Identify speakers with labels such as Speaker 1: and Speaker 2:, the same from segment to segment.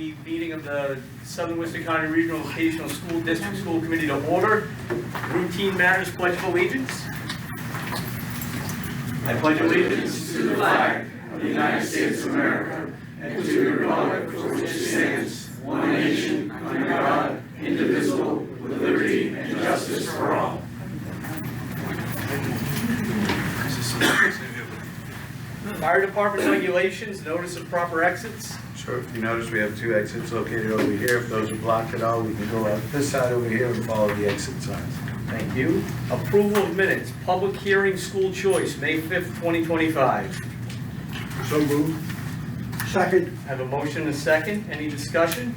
Speaker 1: the meeting of the Southern Worcester County Regional Vocational School District School Committee to order. Routine matters, pledge of allegiance. I pledge allegiance
Speaker 2: to the flag of the United States of America and to the republic for which it stands, one nation, under God, indivisible, with liberty and justice for all.
Speaker 1: Fire Department regulations, notice of proper exits.
Speaker 3: Sure, if you notice, we have two exits located over here. If those are blocked at all, we can go out this side over here and follow the exit signs.
Speaker 1: Thank you. Approval of minutes, public hearing, school choice, May 5th, 2025.
Speaker 3: So moved.
Speaker 4: Second.
Speaker 1: I have a motion and a second. Any discussion?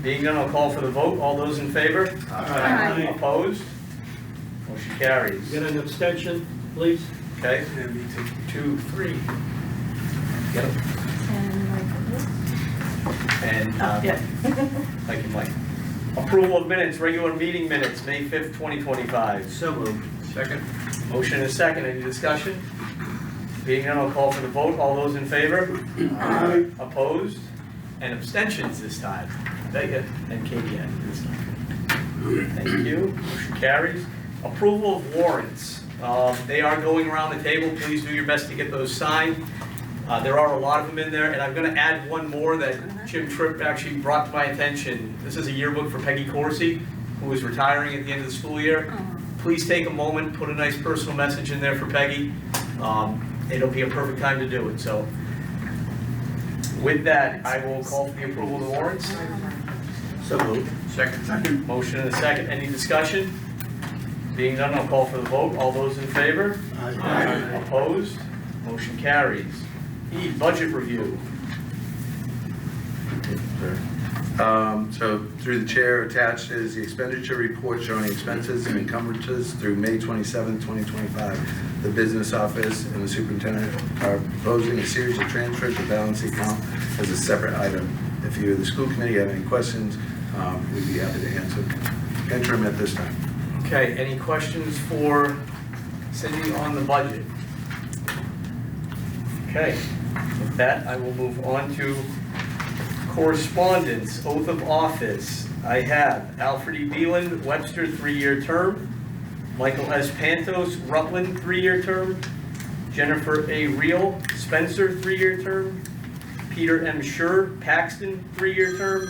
Speaker 1: Being none, I'll call for the vote. All those in favor?
Speaker 4: Aye.
Speaker 1: Opposed? Motion carries.
Speaker 4: Get an abstention, please.
Speaker 1: Okay, 2, 3. Get them. And thank you, Mike. Approval of minutes, regular meeting minutes, May 5th, 2025.
Speaker 4: So moved.
Speaker 3: Second.
Speaker 1: Motion and a second. Any discussion? Being none, I'll call for the vote. All those in favor?
Speaker 4: Aye.
Speaker 1: Opposed? And abstentions this time. Vega and Katie had this time. Thank you. Motion carries. Approval of warrants. They are going around the table. Please do your best to get those signed. There are a lot of them in there, and I'm going to add one more that Jim Tripp actually brought to my attention. This is a yearbook for Peggy Corsi, who is retiring at the end of the school year. Please take a moment, put a nice personal message in there for Peggy. It'll be a perfect time to do it. So with that, I will call for the approval of the warrants.
Speaker 3: So moved. Second.
Speaker 1: Motion and a second. Any discussion? Being done, I'll call for the vote. All those in favor?
Speaker 4: Aye.
Speaker 1: Opposed? Motion carries. E, budget review.
Speaker 3: So through the chair, attached is the expenditure report showing expenses and encumbrances through May 27, 2025. The business office and the superintendent are proposing a series of transfers to balance the account as a separate item. If you, the school committee, have any questions, we'd be happy to answer them at this time.
Speaker 1: Okay, any questions for Cindy on the budget? Okay, with that, I will move on to correspondence, oath of office. I have Alfred E. Beeland, Webster, 3-year term. Michael S. Pantos, Rutland, 3-year term. Jennifer A. Reel, Spencer, 3-year term. Peter M. Schur, Paxton, 3-year term.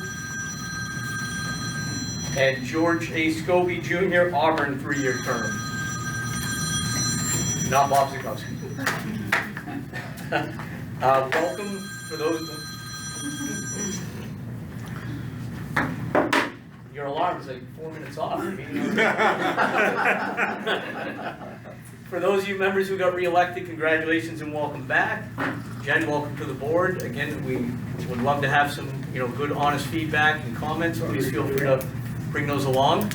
Speaker 1: And George A. Scobie Jr., Auburn, 3-year term. Not Bob Zukowski. Welcome for those. Your alarm is like 4 minutes off. For those of you members who got reelected, congratulations and welcome back. Jen, welcome to the board. Again, we would love to have some, good, honest feedback and comments. Please feel free to bring those along.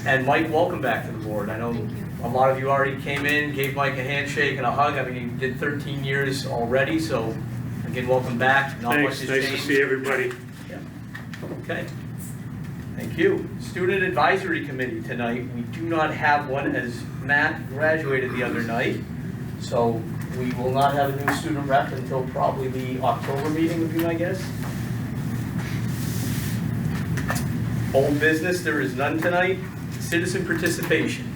Speaker 1: And Mike, welcome back to the board. I know a lot of you already came in, gave Mike a handshake and a hug. I mean, you did 13 years already, so again, welcome back. Not much has
Speaker 5: Nice
Speaker 1: changed.
Speaker 5: to see everybody.
Speaker 1: Yeah. Okay. Thank you. Student Advisory Committee tonight. We do not have one as Matt graduated the other night. So we will not have a new student rep until probably the October meeting would be my guess. Old business, there is none tonight. Citizen participation.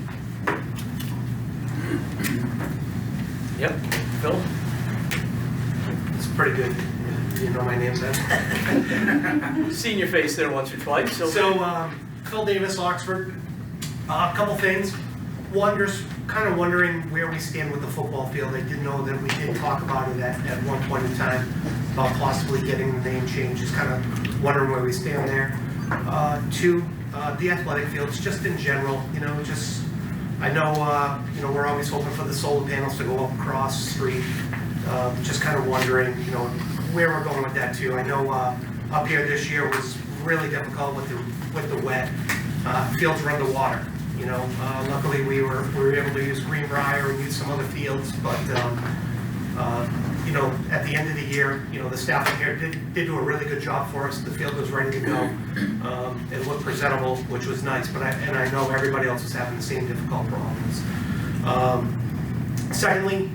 Speaker 1: Yep, Phil?
Speaker 6: It's pretty good. You know my name then?
Speaker 1: Seen your face there once or twice. So
Speaker 6: Phil Davis, Oxford. A couple things. One, just kind of wondering where we stand with the football field. I did know that we did talk about it at one point in time about possibly getting the name change. Just kind of wondering where we stand there. Two, the athletic fields, just in general, I know, we're always hoping for the solar panels to go up across the street. Just kind of wondering, where we're going with that too. I know up here this year was really difficult with the wet. Fields were underwater. Luckily we were able to use Greenbrier and use some other fields, but at the end of the year, the staff up here did do a really good job for us. The field was ready to go. It looked presentable, which was nice, but I know everybody else is having the same difficult problems. Secondly,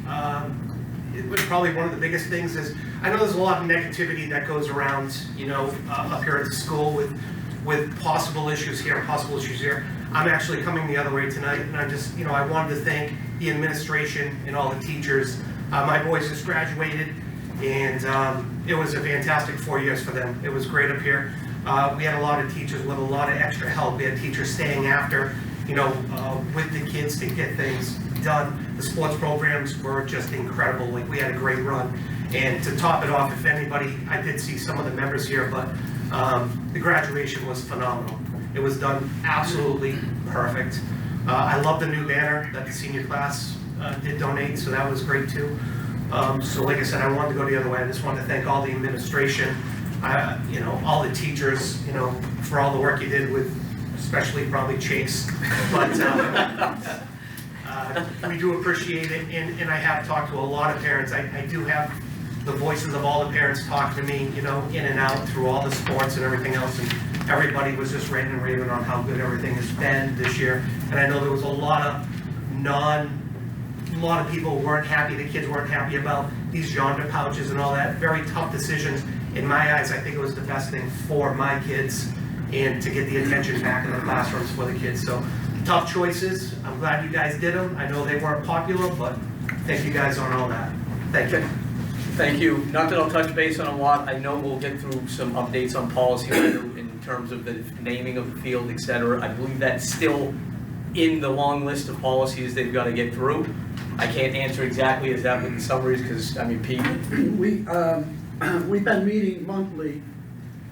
Speaker 6: it was probably one of the biggest things is, I know there's a lot of negativity that goes around, you know, up here at the school with possible issues here and possible issues here. I'm actually coming the other way tonight, and I just, you know, I wanted to thank the administration and all the teachers. My boys just graduated, and it was a fantastic 4 years for them. It was great up here. We had a lot of teachers with a lot of extra help. We had teachers staying after, you know, with the kids to get things done. The sports programs were just incredible. Like, we had a great run. And to top it off, if anybody, I did see some of the members here, but the graduation was phenomenal. It was done absolutely perfect. I love the new banner that the senior class did donate, so that was great too. So like I said, I wanted to go the other way. I just wanted to thank all the administration, you know, all the teachers, you know, for all the work you did with, especially probably Chase. But we do appreciate it, and I have talked to a lot of parents. I do have the voices of all the parents talk to me, you know, in and out through all the sports and everything else, and everybody was just ranting and raving on how good everything has been this year. And I know there was a lot of people weren't happy, the kids weren't happy about these yonder pouches and all that. Very tough decisions. In my eyes, I think it was the best thing for my kids and to get the attention back in the classrooms for the kids. So tough choices. I'm glad you guys did them. I know they weren't popular, but thank you guys on all that. Thank you.
Speaker 1: Thank you. Not that I'll touch base on a lot. I know we'll get through some updates on policy later in terms of the naming of the field, et cetera. I believe that's still in the long list of policies they've got to get through. I can't answer exactly as that with the summaries because, I mean, Pete.
Speaker 5: We've been meeting monthly,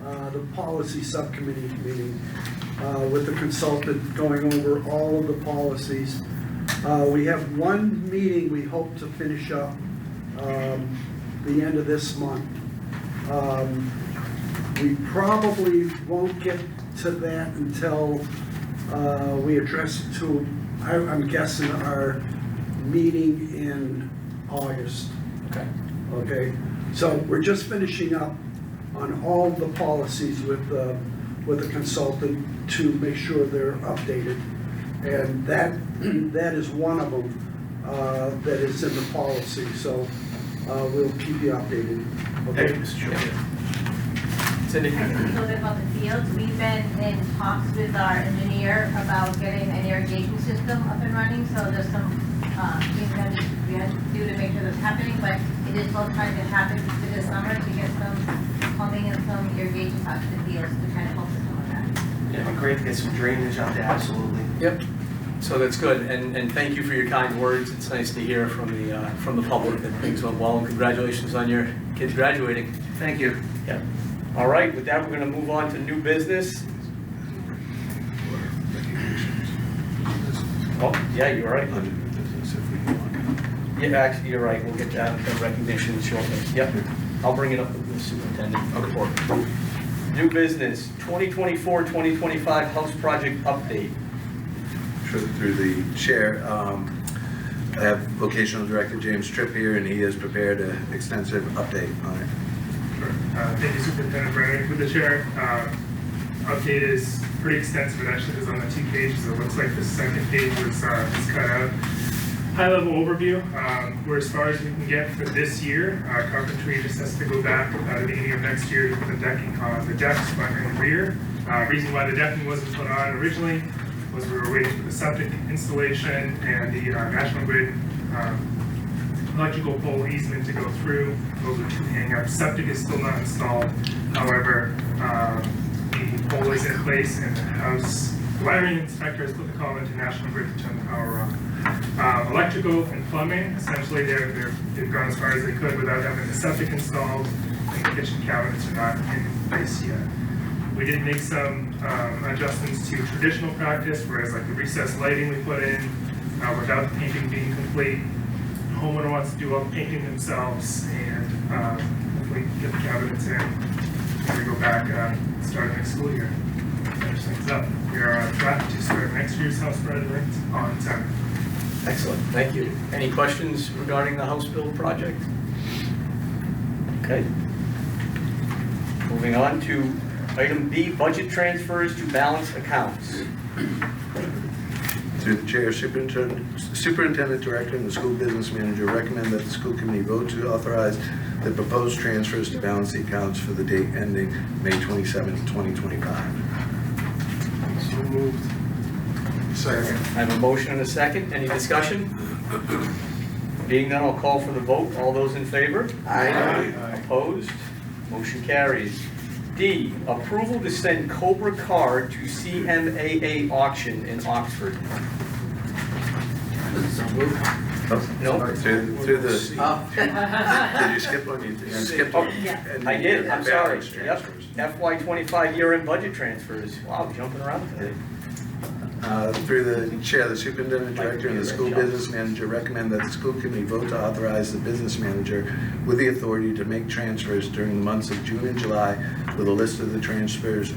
Speaker 5: the policy subcommittee meeting, with the consultant going over all of the policies. We have one meeting we hope to finish up the end of this month. We probably won't get to that until we address it to, I'm guessing, our meeting in August.
Speaker 1: Okay.
Speaker 5: Okay, so we're just finishing up on all the policies with the consultant to make sure they're updated. And that is one of them that is in the policy, so we'll keep you updated. Okay, Mr. Chairman.
Speaker 1: Cindy?
Speaker 7: I think a little bit about the fields. We've been in talks with our engineer about getting an irrigation system up and running, so there's some things that we had to do to make sure that's happening, but it is still trying to happen for this summer to get some plumbing and some irrigation out to the fields to kind of help with some of that.
Speaker 6: Yeah, it'd be great to get some drainage out there, absolutely.
Speaker 1: Yep. So that's good, and thank you for your kind words. It's nice to hear from the public that things went well, and congratulations on your kids graduating.
Speaker 6: Thank you.
Speaker 1: Yeah. All right, with that, we're going to move on to new business. Oh, yeah, you're right. Yeah, actually, you're right. We'll get that recognition shortly. Yep. I'll bring it up with the superintendent. Okay. New business, 2024-2025 house project update.
Speaker 3: Through the chair, I have vocational director James Tripp here, and he has prepared an extensive update on it.
Speaker 8: Sure. Thank you, Superintendent Brennan. With the chair, update is pretty extensive. It actually is on the 2 pages. It looks like the second page was cut out. High-level overview. We're as far as we can get for this year. Carpentry just has to go back at the beginning of next year to put the decking on the decks front and rear. Reason why the decking wasn't put on originally was we were waiting for the septic installation and the National Grid electrical pole easement to go through. Those are 2 hang-ups. Septic is still not installed. However, the pole is in place and the house wiring inspector has put the call into National Grid to turn the power on. Electrical and plumbing, essentially they've gone as far as they could without having the septic installed, and the kitchen cabinets are not in place yet. We did make some adjustments to traditional practice, whereas like the recessed lighting we put in without the painting being complete. The homeowner wants to do all the painting themselves and hopefully get the cabinets in and we go back start next school year. Finish things up. We are on track to start next year's house project on time.
Speaker 1: Excellent, thank you. Any questions regarding the house build project? Okay. Moving on to item B, budget transfers to balance accounts.
Speaker 3: To Through the chair, superintendent director, and the school business manager recommend that the school committee vote to authorize the proposed transfers to balance the accounts for the date ending May 27, 2025.
Speaker 2: So moved. Second.
Speaker 1: I have a motion and a second. Any discussion? Being none, I'll call for the vote. All those in favor?
Speaker 2: Aye.
Speaker 1: Opposed? Motion carries. D, approval to send Cobra car to CMAA auction in Oxford. No?
Speaker 3: Through the, did you skip one? You skipped
Speaker 1: Oh,
Speaker 3: one. And
Speaker 1: I did, I'm sorry.
Speaker 3: balance
Speaker 1: Yep,
Speaker 3: transfers.
Speaker 1: FY '25 year-end budget transfers. Wow, jumping around today.
Speaker 3: Through the chair, the superintendent director and the school business manager recommend that the school committee vote to authorize the business manager with the authority to make transfers during the months of June and July with a list of the transfers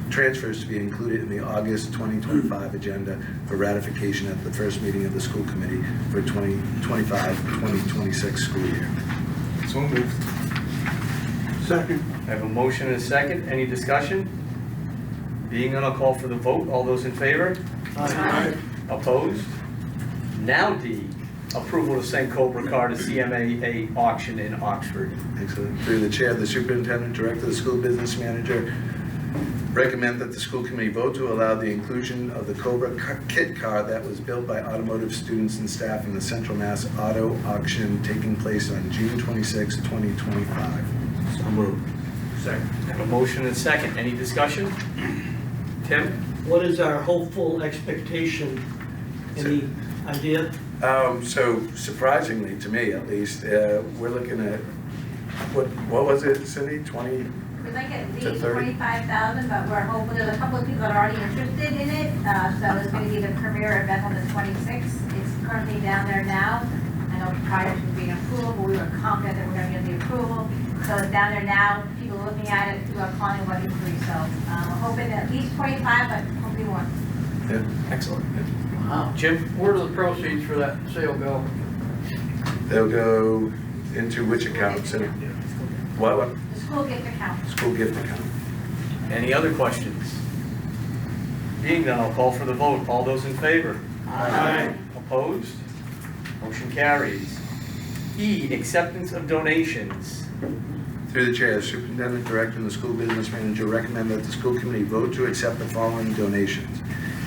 Speaker 3: to be included in the August 2025 agenda for ratification at the first meeting of the school committee for 2025-2026 school year.
Speaker 2: So moved.
Speaker 5: Second.
Speaker 1: I have a motion and a second. Any discussion? Being none, I'll call for the vote. All those in favor?
Speaker 5: Aye.
Speaker 1: Opposed? Now D, approval to send Cobra car to CMAA auction in Oxford.
Speaker 3: Excellent. Through the chair, the superintendent director, the school business manager recommend that the school committee vote to allow the inclusion of the Cobra kit car that was built by automotive students and staff in the Central Mass Auto Auction taking place on June 26, 2025.
Speaker 2: So moved.
Speaker 1: Second. I have a motion and a second. Any discussion? Tim?
Speaker 4: What is our hopeful expectation? Any idea?
Speaker 3: So surprisingly, to me at least, we're looking at, what was it, Cindy, 20?
Speaker 7: We'd like at
Speaker 3: To
Speaker 7: least
Speaker 3: 30.
Speaker 7: 25,000, but we're hoping, there's a couple of people that are already interested in it, so it's gonna be the premier event on the 26th. It's currently down there now. I know prior to being approved, but we were confident that we're gonna get the approval. So it's down there now, people are looking at it, people are calling it what inquiry, so, we're hoping at least 25, but hopefully more.
Speaker 3: Yeah.
Speaker 1: Excellent.
Speaker 4: Wow.
Speaker 1: Jim?
Speaker 4: Where do the proceeds for that sale go?
Speaker 3: They'll go into which account, Cindy? What?
Speaker 7: The school gift account.
Speaker 3: School gift account.
Speaker 1: Any other questions? Being none, I'll call for the vote. All those in favor?
Speaker 2: Aye.
Speaker 1: Opposed? Motion carries. E, acceptance of donations.
Speaker 3: Through the chair, the superintendent director and the school business manager recommend that the school committee vote to accept the following donations.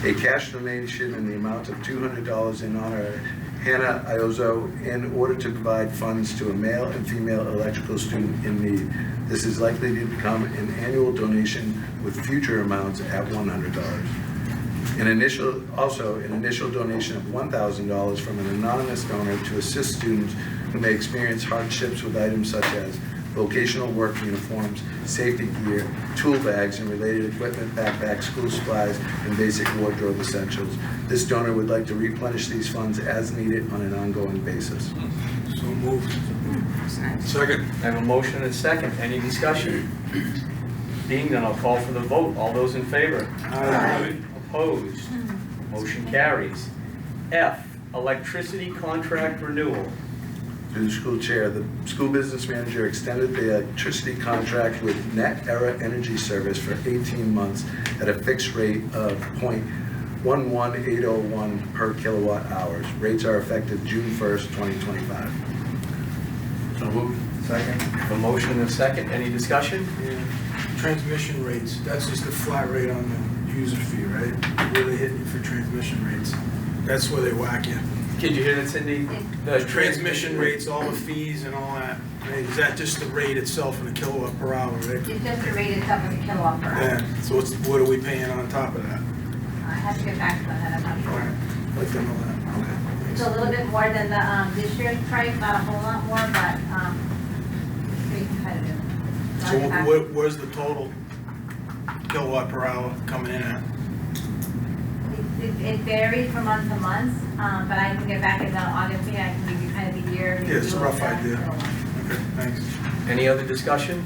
Speaker 3: A cash donation in the amount of $200 in honor of Hannah Iozo in order to provide funds to a male and female electrical student in need. This is likely to become an annual donation with future amounts at $100. An initial donation of $1,000 from an anonymous donor to assist students who may experience hardships with items such as vocational work uniforms, safety gear, tool bags and related equipment, backpacks, school supplies, and basic wardrobe essentials. This donor would like to replenish these funds as needed on an ongoing basis.
Speaker 2: So moved. Second.
Speaker 1: I have a motion and a second. Any discussion? Being none, I'll call for the vote. All those in favor?
Speaker 2: Aye.
Speaker 1: Opposed? Motion carries. F, electricity contract renewal.
Speaker 3: Through the school chair, the school business manager extended the electricity contract with Net Era Energy Service for 18 months at a fixed rate of .11801 per kilowatt hours. Rates are effective June 1st, 2025.
Speaker 2: So moved.
Speaker 1: Second. A motion and a second. Any discussion?
Speaker 9: Transmission rates, that's just a flat rate on the user fee, right? Where they hit you for transmission rates. That's where they whack you.
Speaker 1: Did you hear that, Cindy?
Speaker 9: The transmission rates, all the fees and all that, right? Is that just the rate itself in a kilowatt per hour, right?
Speaker 7: It's just the rate itself as a kilowatt per hour.
Speaker 9: Yeah, so what are we paying on top of that?
Speaker 7: I have to get back to that, I'm not sure.
Speaker 9: I'd like to know that.
Speaker 7: It's a little bit more than the, this year's price, not a whole lot more, but, it's pretty competitive.
Speaker 9: So
Speaker 7: I'll get back-
Speaker 9: where's the total kilowatt per hour coming in at?
Speaker 7: It varies from month to month, but I can get back in the August meeting, I can give you kind of the year.
Speaker 9: Yeah, it's a rough
Speaker 7: review of
Speaker 9: idea.
Speaker 7: that.
Speaker 9: Okay, thanks.
Speaker 1: Any other discussion?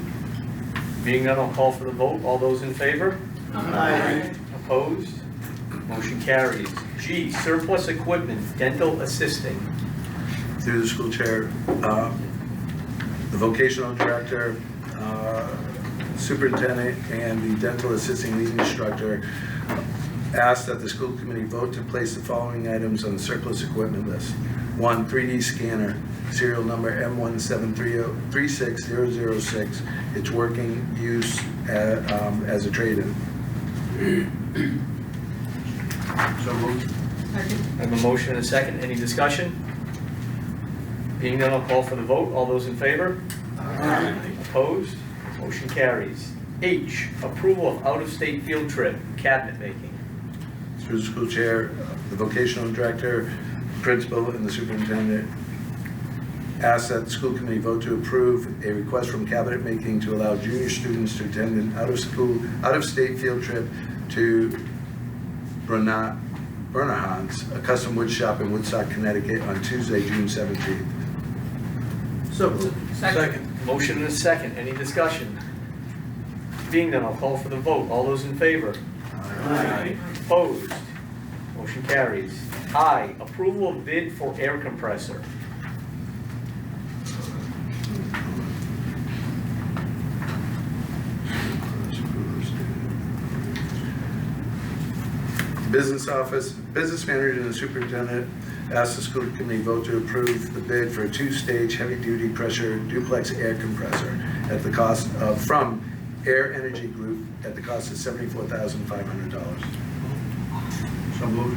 Speaker 1: Being none, I'll call for the vote. All those in favor?
Speaker 4: Aye.
Speaker 1: Opposed? Motion carries. G, surplus equipment, dental assisting.
Speaker 3: Through the school chair, the vocational director, superintendent, and the dental assisting lead instructor Ask that the school committee vote to place the following items on the surplus equipment list. 1, 3D scanner, serial number M1736006. It's working use as a trade-in.
Speaker 1: So moved. I have a motion and a second. Any discussion? Being none, I'll call for the vote. All those in favor?
Speaker 2: Aye.
Speaker 1: Opposed? Motion carries. H, approval of out-of-state field trip, cabinet making.
Speaker 3: Through the school chair, the vocational director, principal, and the superintendent ask that the school committee vote to approve a request from cabinet making to allow junior students to attend an out-of-state field trip to Bernahans, a custom wood shop in Woodstock, Connecticut on Tuesday, June 17th.
Speaker 4: So moved.
Speaker 9: Second.
Speaker 1: Motion and a second. Any discussion? Being none, I'll call for the vote. All those in favor?
Speaker 2: Aye.
Speaker 1: Opposed? Motion carries. I, approval of bid for air compressor.
Speaker 3: Business office, business manager and the superintendent ask the school committee vote to approve the bid for a 2-stage heavy-duty pressure duplex air compressor at the cost of, from Air Energy Group at the cost of $74,500.
Speaker 1: So moved.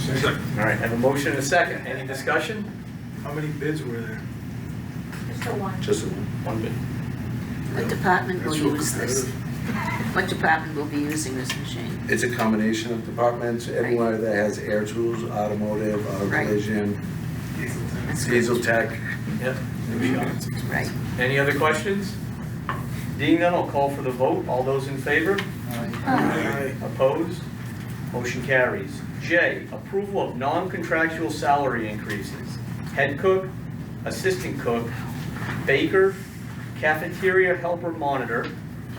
Speaker 9: Second.
Speaker 1: All right, I have a motion and a second. Any discussion?
Speaker 9: How many bids were there?
Speaker 7: Just the one.
Speaker 3: Just a one.
Speaker 1: One bid.
Speaker 10: What department will
Speaker 9: That's real
Speaker 10: use this?
Speaker 9: competitive.
Speaker 10: What department will be using this machine?
Speaker 3: It's a combination of departments, anywhere that has air tools, automotive,
Speaker 10: Right.
Speaker 3: collision,
Speaker 10: That's good.
Speaker 3: diesel tech.
Speaker 1: Yep.
Speaker 10: Right.
Speaker 1: Any other questions? Being none, I'll call for the vote. All those in favor?
Speaker 9: Aye.
Speaker 1: Opposed? Motion carries. J, approval of non-contractual salary increases. Head cook, assistant cook, baker, cafeteria helper monitor,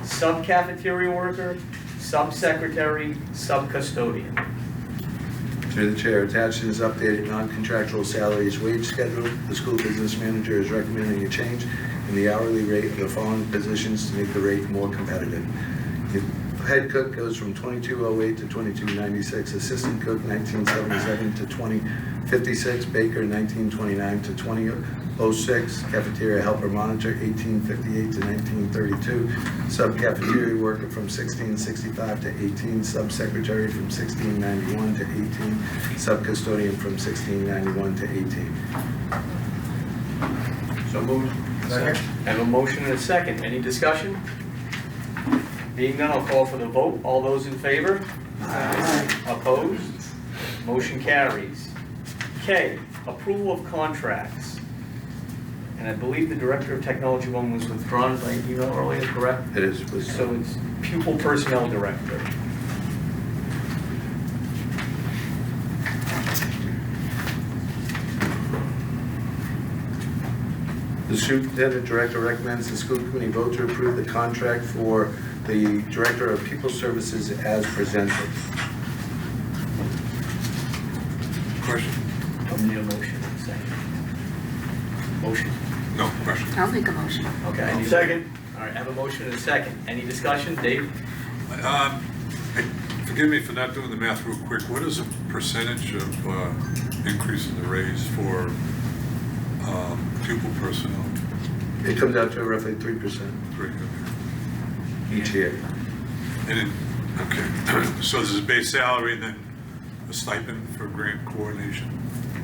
Speaker 1: sub-cafeteria worker, sub-secretary, sub-custodian.
Speaker 3: Through the chair, attached is updated non-contractual salaries wage schedule. The school business manager is recommending a change in the hourly rate of the following positions to make the rate more competitive. The head cook goes from $22.08 to $22.96, assistant cook $19.77 to $20.56, baker $19.29 to $20.06, cafeteria helper monitor $18.58 to $19.32, sub-cafeteria worker from $16.65 to $18, sub-secretary from $16.91 to $18, sub-custodian from $16.91 to $18.
Speaker 1: So moved.
Speaker 9: Second.
Speaker 1: I have a motion and a second. Any discussion? Being none, I'll call for the vote. All those in favor?
Speaker 2: Aye.
Speaker 1: Opposed? Motion carries. K, approval of contracts. And I believe the Director of Technology one was withdrawn by email earlier, correct?
Speaker 3: It is, was
Speaker 1: So it's Pupil Personnel Director.
Speaker 3: The superintendent director recommends the school committee vote to approve the contract for the director of people services as presented.
Speaker 2: Question?
Speaker 1: I'll need a motion in a second. Motion.
Speaker 2: No, question.
Speaker 10: I'll make a motion.
Speaker 1: Okay, I need
Speaker 4: Second.
Speaker 1: All right, I have a motion and a second. Any discussion? Dave?
Speaker 2: Forgive me for not doing the math real quick. What is the percentage of increase in the raise for pupil personnel?
Speaker 3: It comes out to roughly 3%
Speaker 2: Great, okay.
Speaker 3: each year.
Speaker 2: And it, okay, so this is base salary and then a stipend for grant coordination?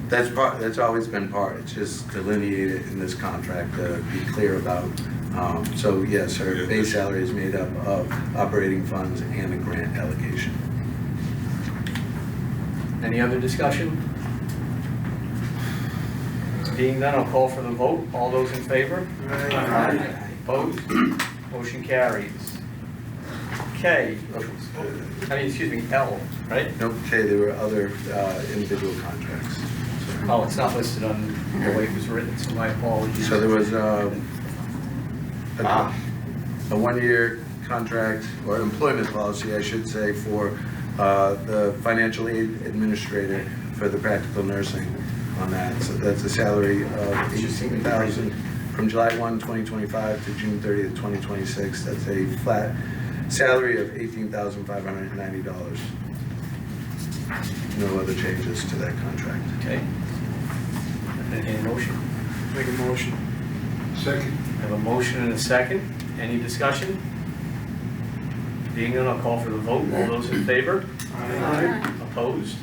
Speaker 3: That's always been part, it's just delineated in this contract to be clear about. So yes, her base salary is made up of operating funds and a grant allocation.
Speaker 1: Any other discussion? Being none, I'll call for the vote. All those in favor?
Speaker 9: Aye.
Speaker 1: Opposed? Motion carries. K, L, right?
Speaker 3: Okay, there were other individual contracts.
Speaker 1: Oh, it's not listed on the way it was written, so my apologies.
Speaker 3: So there was a 1-year contract, or employment policy, I should say, for the financial aid administrator for the practical nursing on that. So that's a salary of $18,000 from July 1, 2025 to June 30th, 2026. That's a flat salary of $18,590. No other changes to that contract.
Speaker 1: Okay. Entertain a motion.
Speaker 9: Make a motion.
Speaker 5: Second.
Speaker 1: I have a motion and a second. Any discussion? Being none, I'll call for the vote. All those in favor?
Speaker 5: Aye.
Speaker 1: Opposed?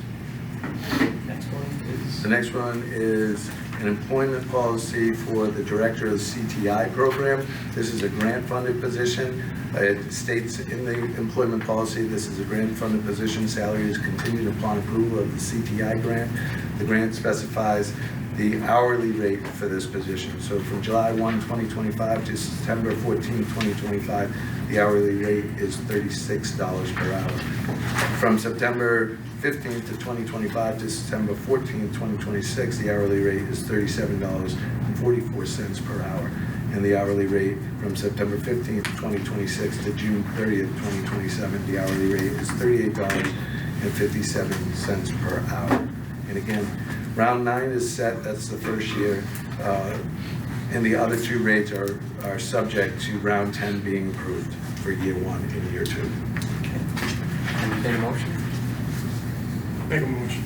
Speaker 1: Next one is.
Speaker 3: The next one is an employment policy for the director of the CTI program. This is a grant-funded position. It states in the employment policy, this is a grant-funded position. Salary is continued upon approval of the CTI grant. The grant specifies the hourly rate for this position. So from July 1, 2025 to September 14, 2025, the hourly rate is $36 per hour. From September 15th to 2025 to September 14th, 2026, the hourly rate is $37.44 per hour. And the hourly rate from September 15th, 2026 to June 30th, 2027, the hourly rate is $38.57 per hour. And again, round 9 is set, that's the first year. And the other two rates are subject to round 10 being approved for year 1 and year 2.
Speaker 1: Entertain a motion.
Speaker 9: Make a motion.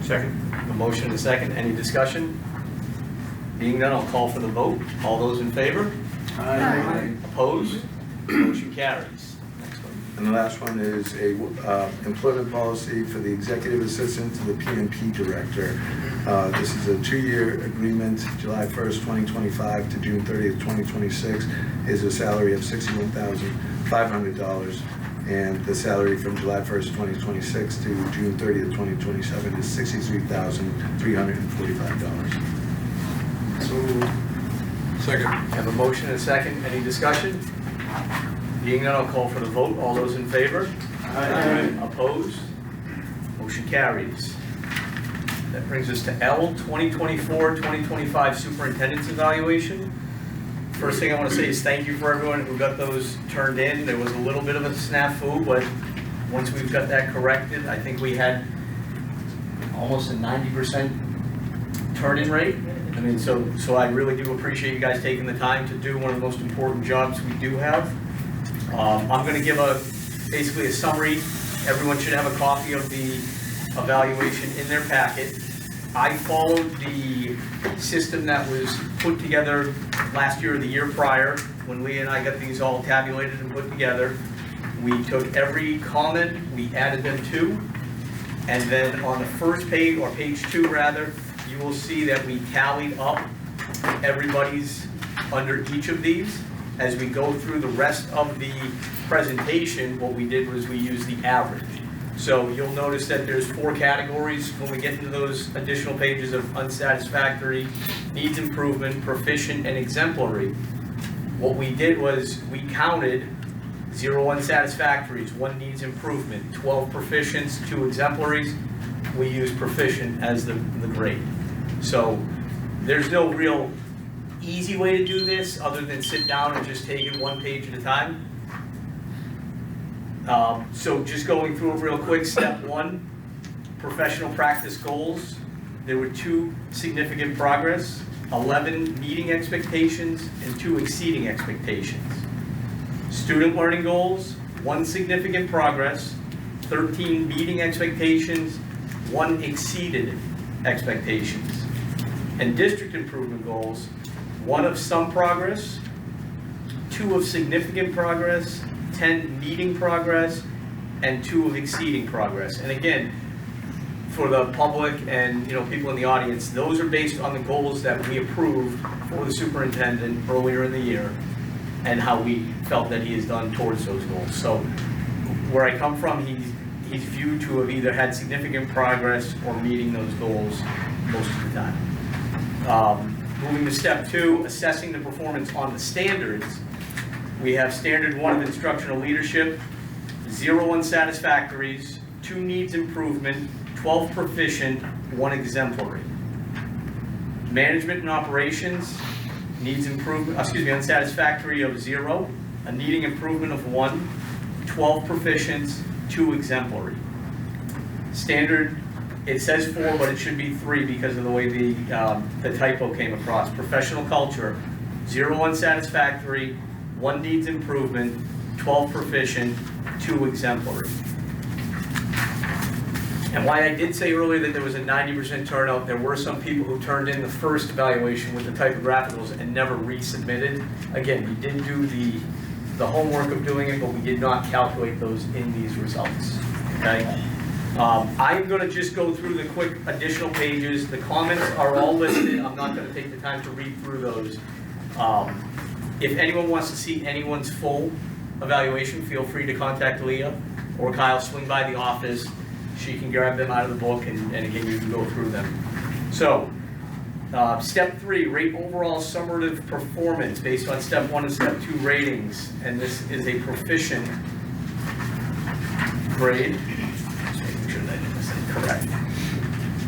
Speaker 1: Second. A motion and a second. Any discussion? Being none, I'll call for the vote. All those in favor?
Speaker 5: Aye.
Speaker 1: Opposed? Motion carries. Next one.
Speaker 3: And the last one is a employment policy for the executive assistant to the PNP director. This is a 2-year agreement, July 1st, 2025 to June 30th, 2026, is a salary of $61,500. And the salary from July 1st, 2026 to June 30th, 2027 is $63,345.
Speaker 9: So moved. Second.
Speaker 1: Have a motion and a second. Any discussion? Being none, I'll call for the vote. All those in favor?
Speaker 5: Aye.
Speaker 1: Opposed? Motion carries. That brings us to L, 2024-2025 Superintendent's Evaluation. First thing I want to say is thank you for everyone who got those turned in. There was a little bit of a snafu, but once we've got that corrected, I think we had almost a 90% turn-in rate. I mean, so I really do appreciate you guys taking the time to do one of the most important jobs we do have. I'm going to give basically a summary. Everyone should have a copy of the evaluation in their packet. I followed the system that was put together last year or the year prior when Leah and I got these all tabulated and put together. We took every comment, we added them to, and then on the first page, or page 2 rather, you will see that we tallied up everybody's under each of these. As we go through the rest of the presentation, what we did was we used the average. So you'll notice that there's 4 categories when we get into those additional pages of unsatisfactory, needs improvement, proficient, and exemplary. What we did was we counted 0 unsatisfactories, 1 needs improvement, 12 proficients, 2 exemplaries. We used proficient as the grade. So there's no real easy way to do this other than sit down and just take it 1 page at a time. So just going through it real quick, step 1, professional practice goals. There were 2 significant progress, 11 meeting expectations and 2 exceeding expectations. Student learning goals, 1 significant progress, 13 meeting expectations, 1 exceeded expectations. And district improvement goals, 1 of some progress, 2 of significant progress, 10 meeting progress, and 2 of exceeding progress. And again, for the public and people in the audience, those are based on the goals that we approved for the superintendent earlier in the year and how we felt that he has done towards those goals. So where I come from, he's viewed to have either had significant progress or meeting those goals most of the time. Moving to step 2, assessing the performance on the standards. We have standard 1 of instructional leadership, 0 unsatisfactories, 2 needs improvement, 12 proficient, 1 exemplary. Management and operations, needs improvement, unsatisfactory of 0, a needing improvement of 1, 12 proficients, 2 exemplary. Standard, it says 4, but it should be 3 because of the way the typo came across. Professional culture, 0 unsatisfactory, 1 needs improvement, 12 proficient, 2 exemplary. And why I did say earlier that there was a 90% turnout, there were some people who turned in the first evaluation with the typographicals and never resubmitted. Again, we did do the homework of doing it, but we did not calculate those in these results, okay? I'm gonna just go through the quick additional pages. The comments are all listed. I'm not gonna take the time to read through those. If anyone wants to see anyone's full evaluation, feel free to contact Leah or Kyle, swing by the office. She can grab them out of the book, and again, you can go through them. So, step 3, rate overall summative performance based on step 1 and step 2 ratings. And this is a proficient grade. Just making sure that I did this correct.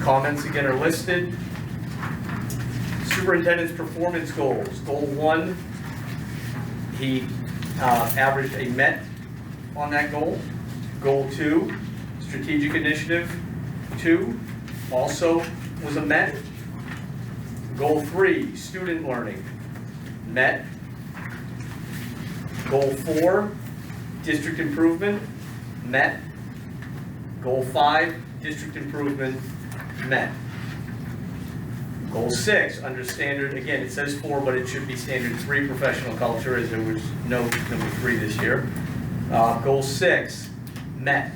Speaker 1: Comments again are listed. Superintendent's performance goals. Goal 1, he averaged a MET on that goal. Goal 2, strategic initiative 2, also was a MET. Goal 3, student learning, MET. Goal 4, district improvement, MET. Goal 5, district improvement, MET. Goal 6, under standard, again, it says 4, but it should be standard 3, professional culture, as there was no number 3 this year. Goal 6, MET.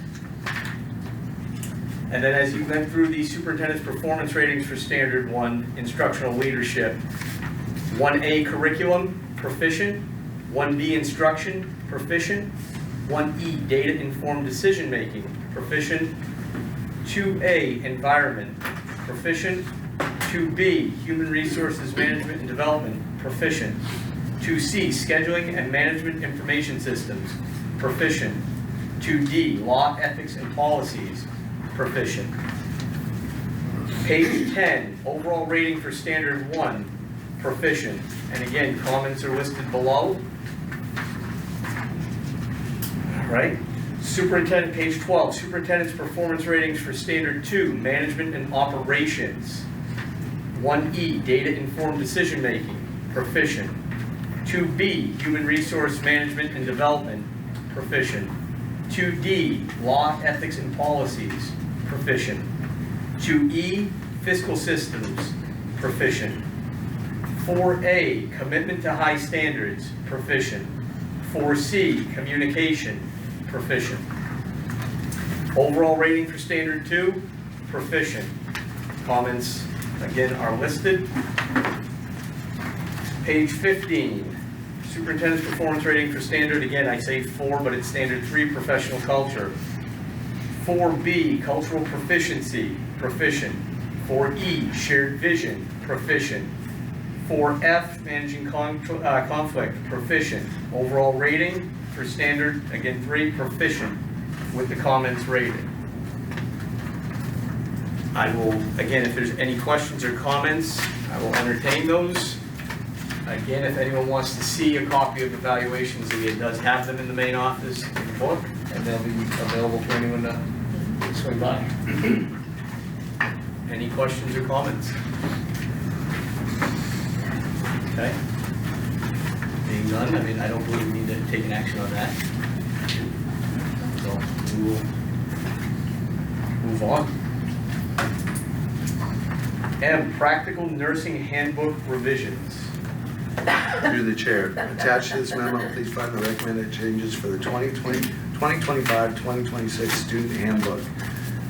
Speaker 1: And then as you went through the superintendent's performance ratings for standard 1, instructional leadership, 1A curriculum, proficient, 1B instruction, proficient, 1E data informed decision making, proficient, 2A environment, proficient, 2B human resources management and development, proficient, 2C scheduling and management information systems, proficient, 2D law, ethics and policies, proficient. Page 10, overall rating for standard 1, proficient. And again, comments are listed below. All right. Superintendent, page 12, superintendent's performance ratings for standard 2, management and operations. 1E, data informed decision making, proficient. 2B, human resource management and development, proficient. 2D, law, ethics and policies, proficient. 2E, fiscal systems, proficient. 4A, commitment to high standards, proficient. 4C, communication, proficient. Overall rating for standard 2, proficient. Comments, again, are listed. Page 15, superintendent's performance rating for standard, again, I say 4, but it's standard 3, professional culture. 4B, cultural proficiency, proficient. 4E, shared vision, proficient. 4F, managing conflict, proficient. Overall rating for standard, again 3, proficient, with the comments rated. I will, again, if there's any questions or comments, I will entertain those. Again, if anyone wants to see a copy of evaluations, it does have them in the main office in the book, and they'll be available for anyone to swing by. Any questions or comments? Okay. Being done, I mean, I don't believe we need to take an action on that. So we will move on. M, practical nursing handbook revisions.
Speaker 3: Through the chair, attached to this memo, please find the recommended changes for the 2025-2026 student handbook.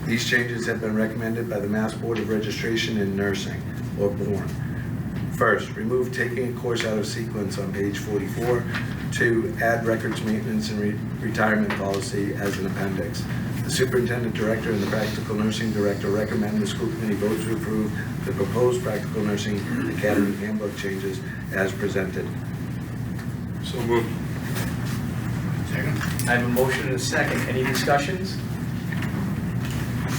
Speaker 3: These changes have been recommended by the Mass Board of Registration in Nursing, or BORN. First, remove taking a course out of sequence on page 44. 2, add records maintenance and retirement policy as an appendix. The superintendent director and the practical nursing director recommend the school committee vote to approve the proposed practical nursing academy handbook changes as presented.
Speaker 9: So moved. Second.
Speaker 1: I have a motion and a second. Any discussions?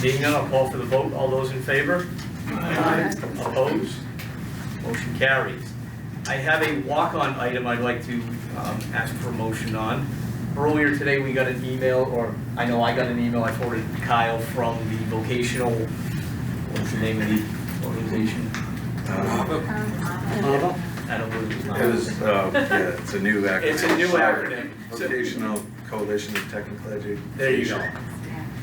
Speaker 1: Being none, I'll call for the vote. All those in favor?
Speaker 10: Aye.
Speaker 1: Opposed? Motion carries. I have a walk-on item I'd like to ask for a motion on. Earlier today, we got an email, or I know I got an email, I forwarded Kyle from the vocational, what's the name of the organization? I don't believe it's not.
Speaker 3: It was, yeah, it's a new acronym.
Speaker 1: It's a new acronym. So-
Speaker 3: Vocational Coalition of Technical Education.
Speaker 1: There you go.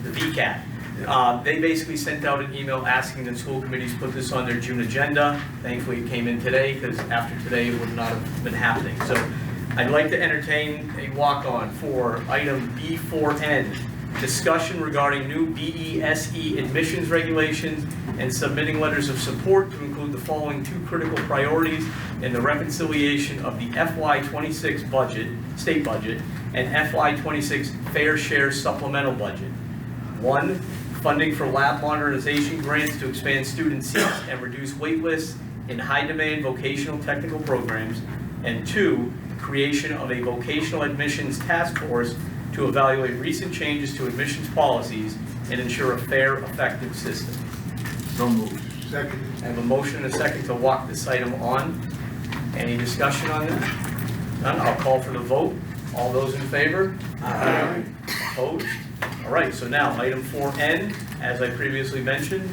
Speaker 1: The VCAT. They basically sent out an email asking the school committees put this on their June agenda. Thankfully, it came in today, because after today, it would not have been happening. So I'd like to entertain a walk-on for item B4N, discussion regarding new BESE admissions regulations and submitting letters of support to include the following two critical priorities in the reconciliation of the FY26 budget, state budget, and FY26 fair share supplemental budget. 1, funding for lab modernization grants to expand student seats and reduce wait lists in high-demand vocational technical programs. And 2, creation of a vocational admissions task force to evaluate recent changes to admissions policies and ensure a fair, effective system.
Speaker 2: So moved.
Speaker 9: Second.
Speaker 1: I have a motion and a second to walk this item on. Any discussion on that? None, I'll call for the vote. All those in favor?
Speaker 2: Aye.
Speaker 1: Opposed? All right, so now, item 4N, as I previously mentioned,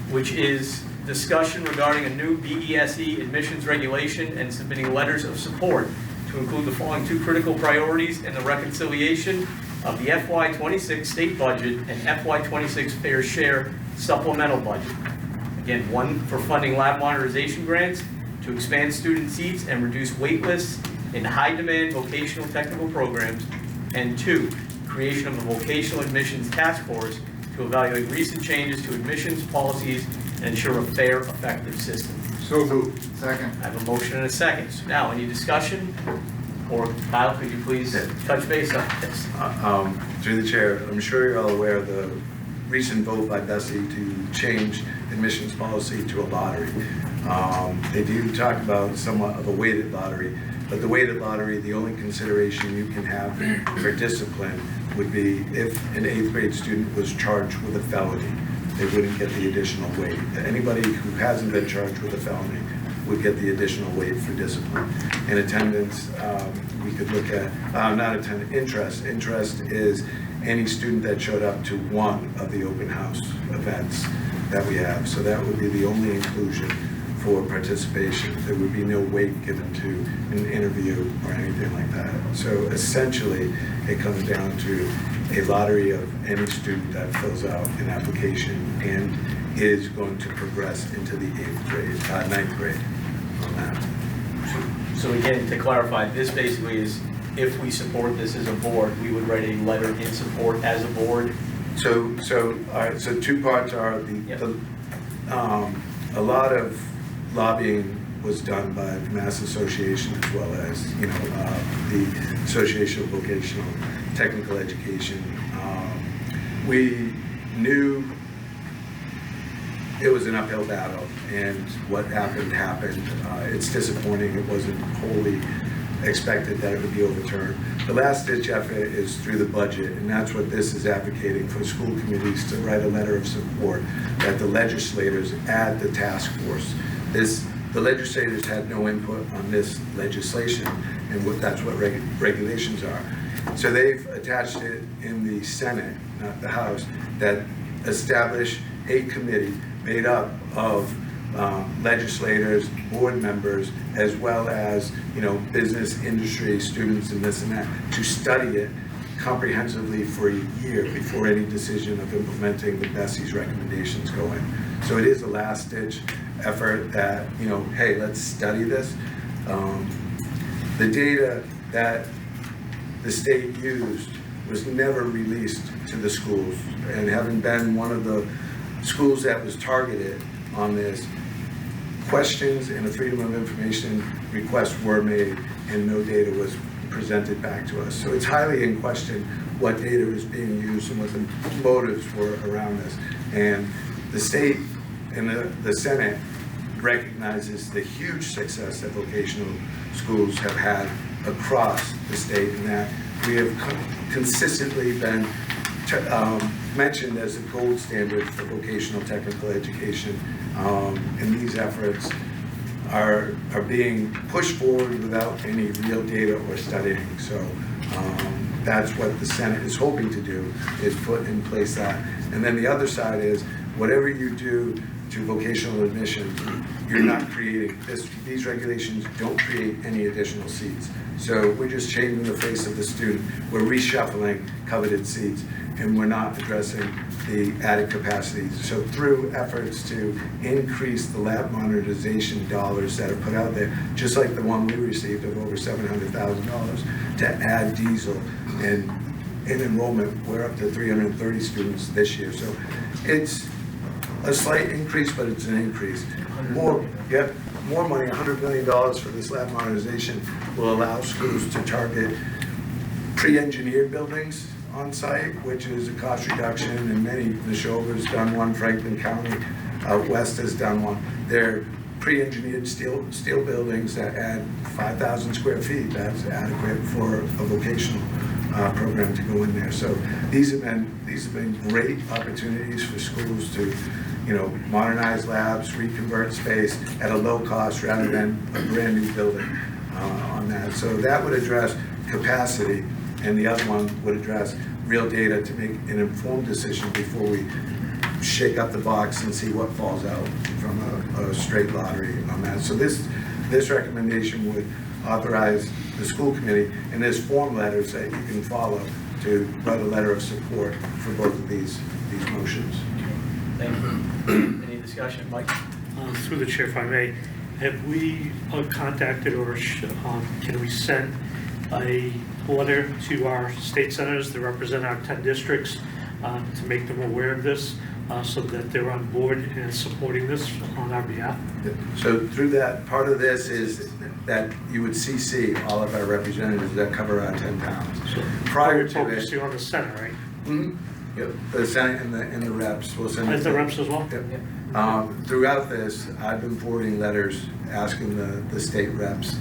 Speaker 1: which is discussion regarding a new BESE admissions regulation and submitting letters of support to include the following two critical priorities in the reconciliation of the FY26 state budget and FY26 fair share supplemental budget. Again, 1, for funding lab modernization grants to expand student seats and reduce wait lists in high-demand vocational technical programs, and 2, creation of a vocational admissions task force to evaluate recent changes to admissions policies and ensure a fair, effective system.
Speaker 2: So moved. Second.
Speaker 1: I have a motion and a second. So now, any discussion? Or Kyle, could you please touch base on this?
Speaker 3: Through the chair, I'm sure you're all aware of the recent vote by BESE to change admissions policy to a lottery. They do talk about somewhat of a weighted lottery, but the weighted lottery, the only consideration you can have for discipline would be if an 8th grade student was charged with a felony, they wouldn't get the additional weight. Anybody who hasn't been charged with a felony would get the additional weight for discipline. In attendance, we could look at, not attendance, interest. Interest is any student that showed up to one of the open house events that we have. So that would be the only inclusion for participation. There would be no weight given to an interview or anything like that. So essentially, it comes down to a lottery of any student that fills out an application and is going to progress into the 8th grade, 9th grade on that.
Speaker 1: So again, to clarify, this basically is, if we support this as a board, we would write a letter in support as a board.
Speaker 3: So 2 parts are a lot of lobbying was done by the Mass Association as well as, the Association of Vocational Technical Education. We knew it was an uphill battle, and what happened. It's disappointing. It wasn't wholly expected that it would be overturned. The last ditch effort is through the budget, and that's what this is advocating for school committees to write a letter of support that the legislators add the task force. The legislators had no input on this legislation, and that's what regulations are. So they've attached it in the Senate, not the House, that establish a committee made up of legislators, board members, as well as business, industry, students, and this and that, to study it comprehensively for a year before any decision of implementing the BESE's recommendations go in. So it is a last-ditch effort that, hey, let's study this. The data that the state used was never released to the schools, and having been one of the schools that was targeted on this, questions and a Freedom of Information request were made, and no data was presented back to us. So it's highly in question what data is being used and what the motives were around this. And the state and the Senate recognizes the huge success that vocational schools have had across the state, and that we have consistently been mentioned as a gold standard for vocational technical education, and these efforts are being pushed forward without any real data or studying. So that's what the Senate is hoping to do, is put in place that. And then the other side is, whatever you do to vocational admission, you're not creating, these regulations don't create any additional seats. So we're just changing the face of the student. We're reshuffling coveted seats, and we're not addressing the added capacity. So through efforts to increase the lab monetization dollars that are put out there, just like the one we received of over $700,000 to add diesel, and in enrollment, we're up to 330 students this year. So it's a slight increase, but it's an increase. More money, $100 million for this lab modernization will allow schools to target pre-engineered buildings on site, which is a cost reduction, and many, Neshoba's done one, Franklin County out west has done one. They're pre-engineered steel buildings that add 5,000 square feet. That's adequate for a vocational program to go in there. So these have been great opportunities for schools to, modernize labs, reconvert space at a low cost rather than a brand new building on that. So that would address capacity, and the other one would address real data to make an informed decision before we shake up the box and see what falls out from a straight lottery on that. So this recommendation would authorize the school committee, and there's form letters that you can follow to write a letter of support for both of these motions.
Speaker 1: Thank you. Any discussion, Mike?
Speaker 11: Through the chair, if I may, have we contacted or can we send a letter to our state senators that represent our 10 districts to make them aware of this so that they're on board and supporting this on our behalf?
Speaker 3: So through that, part of this is that you would CC all of our representatives that cover our 10 towns.
Speaker 11: So
Speaker 3: prior to
Speaker 11: focusing on the Senate, right?
Speaker 3: Mm-hmm. Yep, the Senate and the reps will send.
Speaker 11: And the reps as well?
Speaker 3: Yep. Throughout this, I've been forwarding letters asking the state reps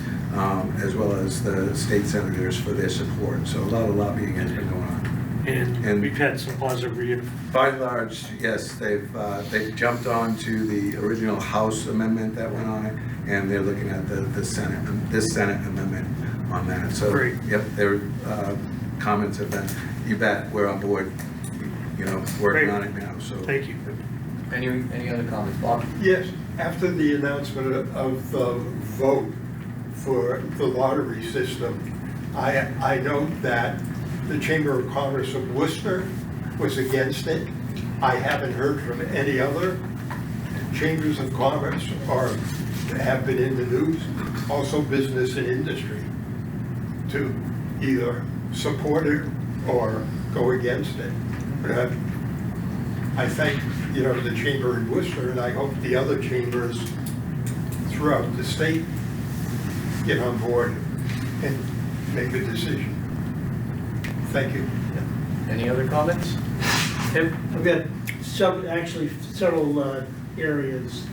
Speaker 3: as well as the state senators for their support. So a lot of lobbying has been going on.
Speaker 11: And we've had some positive reinforcement.
Speaker 3: By and large, yes, they've jumped on to the original House amendment that went on it, and they're looking at the Senate amendment on that. So,
Speaker 11: great.
Speaker 3: Yep, their comments have been, you bet, we're on board, working
Speaker 11: Great.
Speaker 3: on it now. So
Speaker 11: thank you.
Speaker 1: Any other comments, Bob?
Speaker 12: Yes, after the announcement of the vote for the lottery system, I note that the Chamber of Commerce of Worcester was against it. I haven't heard from any other chambers of commerce or have been in the news, also business and industry, to either support it or go against it. But I thank the chamber in Worcester, and I hope the other chambers throughout the state get on board and make a decision. Thank you.
Speaker 1: Any other comments? Tim?
Speaker 4: I've got several areas.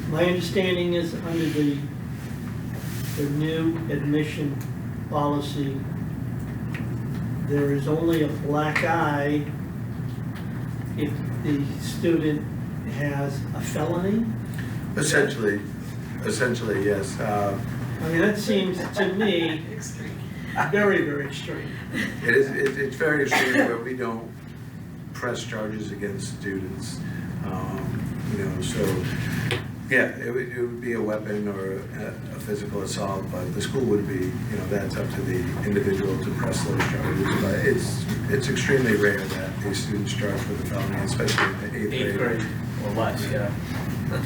Speaker 4: My understanding is under the new admission policy, there is only a black eye if the student has a felony.
Speaker 3: essentially, yes.
Speaker 4: I mean, that seems to me very, very extreme.
Speaker 3: It's very extreme where we don't press charges against students. So yeah, it would be a weapon or a physical assault, but the school would be, that's up to the individual to press those charges. But it's extremely rare that a student's charged with a felony, especially in the eighth grade
Speaker 1: or less, yeah.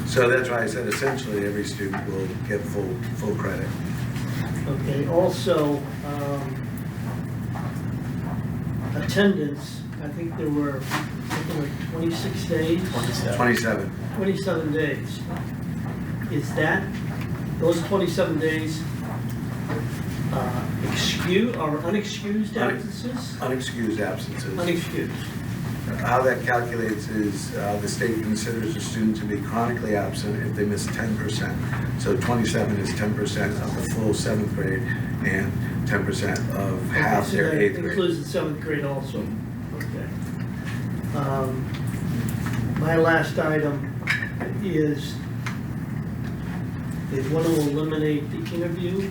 Speaker 3: So that's why I said essentially every student will get full credit.
Speaker 4: Okay, also, attendance, I think there were something like 26 days?
Speaker 3: 27.
Speaker 4: 27 days. Is those 27 days excused or unexcused absences?
Speaker 3: Unexcused absences.
Speaker 4: Unexcused.
Speaker 3: How that calculates is the state considers a student to be chronically absent if they miss 10%. So 27 is 10% of the full 7th grade and 10% of half their 8th grade.
Speaker 4: That includes the 7th grade also. Okay. My last item is they want to eliminate the interview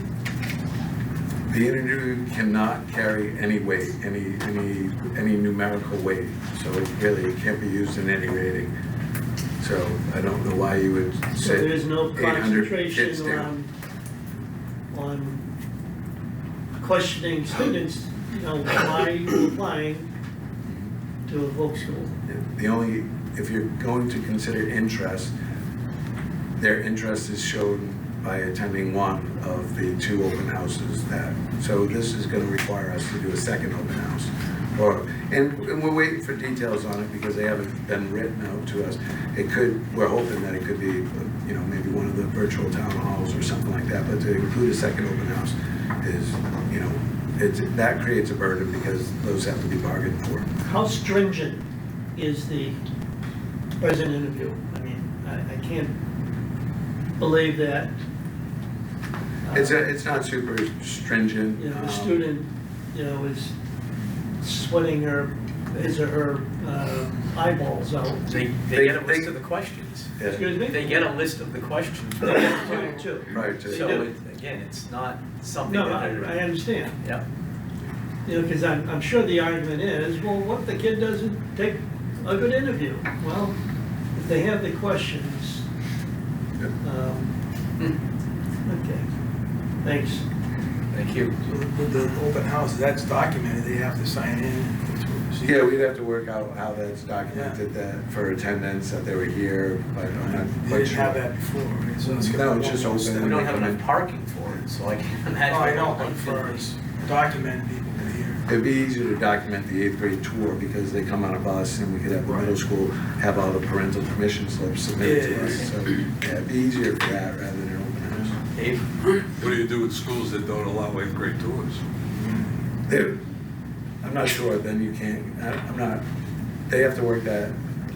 Speaker 3: The interview cannot carry any weight, any numerical weight, so really it can't be used in any rating. So I don't know why you would
Speaker 4: So
Speaker 3: say
Speaker 4: there's no
Speaker 3: 800 kids
Speaker 4: concentration
Speaker 3: down.
Speaker 4: on questioning students, you know, why you're applying to a Volk school.
Speaker 3: The only, if you're going to consider interest, their interest is shown by attending one of the 2 open houses that, so this is gonna require us to do a second open house. And we're waiting for details on it because they haven't been written out to us. We're hoping that it could be, you know, maybe one of the virtual town halls or something like that, but to include a second open house is, you know, that creates a burden because those have to be bargained for.
Speaker 4: How stringent is the present interview? I mean, I can't believe that.
Speaker 3: It's not super stringent.
Speaker 4: You know, the student, you know, is sweating his or her eyeballs out.
Speaker 1: They get a list of the questions.
Speaker 3: Yeah.
Speaker 4: Excuse me?
Speaker 1: They get a list of the questions.
Speaker 4: Too.
Speaker 3: Right, too.
Speaker 1: So, again, it's not something
Speaker 4: No,
Speaker 1: that
Speaker 4: I
Speaker 1: they're.
Speaker 4: understand.
Speaker 1: Yeah.
Speaker 4: You know, because I'm sure the argument is, well, what if the kid doesn't take a good interview? Well, if they have the questions, okay, thanks.
Speaker 1: Thank you.
Speaker 9: So with the open house, that's documented, they have to sign in.
Speaker 3: Yeah, we'd have to work out how that's documented, that for attendance, that they were here, but I'm not
Speaker 9: They
Speaker 3: quite
Speaker 9: didn't
Speaker 3: sure.
Speaker 9: have that before, right? So it's
Speaker 3: No, it's just open.
Speaker 1: We don't have enough parking for it, so I can't imagine.
Speaker 9: Oh, I know,
Speaker 1: how
Speaker 9: but for documenting people that are here.
Speaker 3: It'd be easier to document the 8th grade tour because they come on a bus and we could have the middle
Speaker 9: Right.
Speaker 3: school have all the parental permission slips submitted
Speaker 9: Yeah,
Speaker 3: to us. So, yeah, it'd be easier for that rather than an open house.
Speaker 1: Dave?
Speaker 2: What do you do with schools that don't allow 8th grade tours?
Speaker 3: I'm not sure, then you can't, I'm not, they have to work that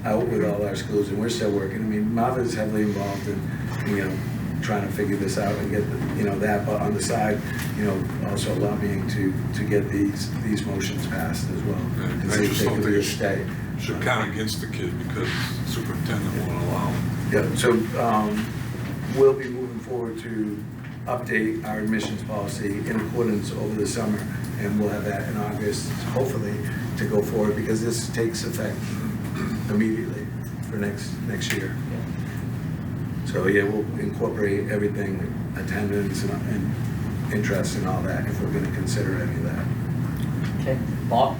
Speaker 3: out with all our schools, and we're still working. I mean, Martha's heavily involved in, you know, trying to figure this out and get, you know, that, but on the side, you know, also lobbying to get these motions passed as well.
Speaker 2: Yeah,
Speaker 3: And
Speaker 2: I
Speaker 3: see if
Speaker 2: just
Speaker 3: they
Speaker 2: don't
Speaker 3: can
Speaker 2: think
Speaker 3: be a
Speaker 2: it
Speaker 3: stay.
Speaker 2: Should count against the kid because the superintendent won't allow them.
Speaker 3: Yeah, so we'll be moving forward to update our admissions policy in accordance over the summer, and we'll have that in August, hopefully, to go forward, because this takes effect immediately for next year. So, yeah, we'll incorporate everything, attendance and interest and all that, if we're gonna consider any of that.
Speaker 1: Okay. Bob?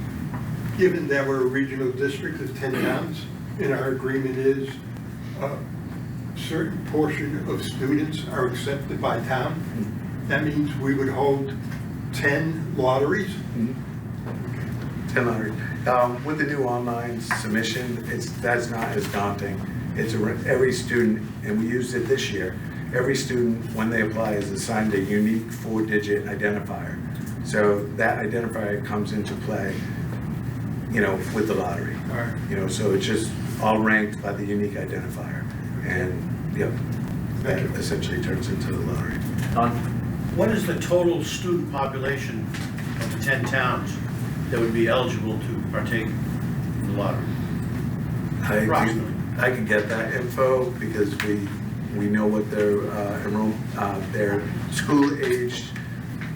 Speaker 12: Given that we're a regional district of 10 towns, and our agreement is a certain portion of students are accepted by town, that means we would hold 10 lotteries.
Speaker 3: 10 lotteries. With the new online submission, that's not as daunting. It's every student, and we used it this year, every student, when they apply, is assigned a unique 4-digit identifier. So that identifier comes into play, you know, with the lottery. You know, so it's just all ranked by the unique identifier. And, yep, that essentially turns into the lottery.
Speaker 1: Don?
Speaker 13: What is the total student population of the 10 towns that would be eligible to partake in the lottery? Approximately.
Speaker 3: I can get that info because we know what their school-aged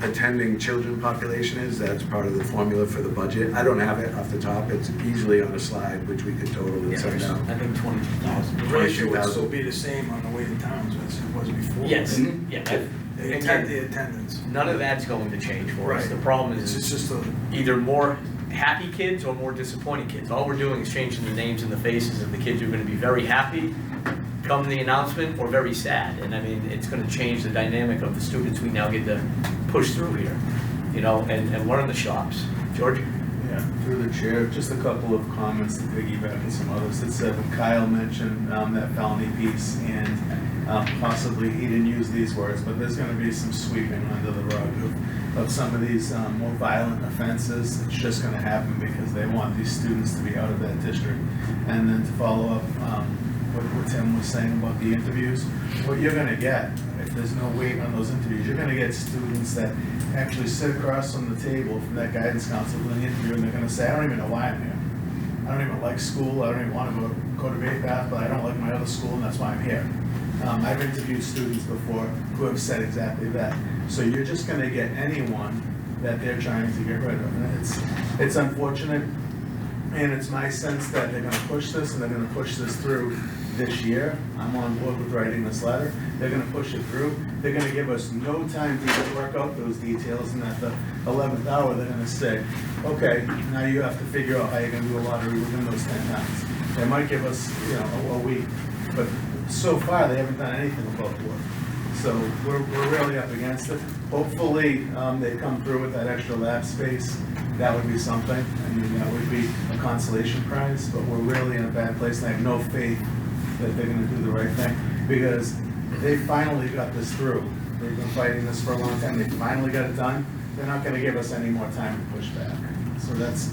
Speaker 3: attending children population is. That's part of the formula for the budget. I don't have it off the top. It's easily on a slide, which we could total and send out.
Speaker 1: I think 22,000.
Speaker 9: The ratio would still be the same on the way to towns as it was before.
Speaker 1: Yes,
Speaker 9: right?
Speaker 1: yeah.
Speaker 9: They attend the attendance.
Speaker 1: None of that's going to change for us.
Speaker 9: Right.
Speaker 1: The problem
Speaker 9: It's
Speaker 1: is
Speaker 9: just a,
Speaker 1: either more happy kids or more disappointed kids. All we're doing is changing the names and the faces of the kids who are going to be very happy come the announcement or very sad. And I mean, it's going to change the dynamic of the students we now get to push through here, you know, and learn the shops. George?
Speaker 14: Yeah, through the chair, just a couple of comments to piggyback on some others that said when Kyle mentioned that felony piece, and possibly he didn't use these words, but there's going to be some sweeping under the rug of some of these more violent offenses. It's just going to happen because they want these students to be out of that district. And then to follow up what Tim was saying about the interviews, what you're going to get, if there's no weight on those interviews, you're going to get students that actually sit across from the table from that guidance counselor in the interview, and they're going to say, I don't even know why I'm here. I don't even like school. I don't even want to go to Bay Path, but I don't like my other school, and that's why I'm here. I've interviewed students before who have said exactly that. So you're just gonna get anyone that they're trying to get rid of. And it's unfortunate, and it's my sense that they're gonna push this, and they're gonna push this through this year. I'm on board with writing this letter. They're gonna push it through. They're gonna give us no time to work out those details, and at the 11th hour, they're gonna say, okay, now you have to figure out how you're gonna do a lottery within those 10 towns. They might give us, a week, but so far, they haven't done anything about the work. So we're really up against it. Hopefully, they come through with that extra lab space. That would be something. I mean, that would be a consolation prize, but we're really in a bad place, and I have no faith that they're gonna do the right thing, because they finally got this through. They've been fighting this for a long time. They finally got it done. They're not gonna give us any more time to push back. So that's,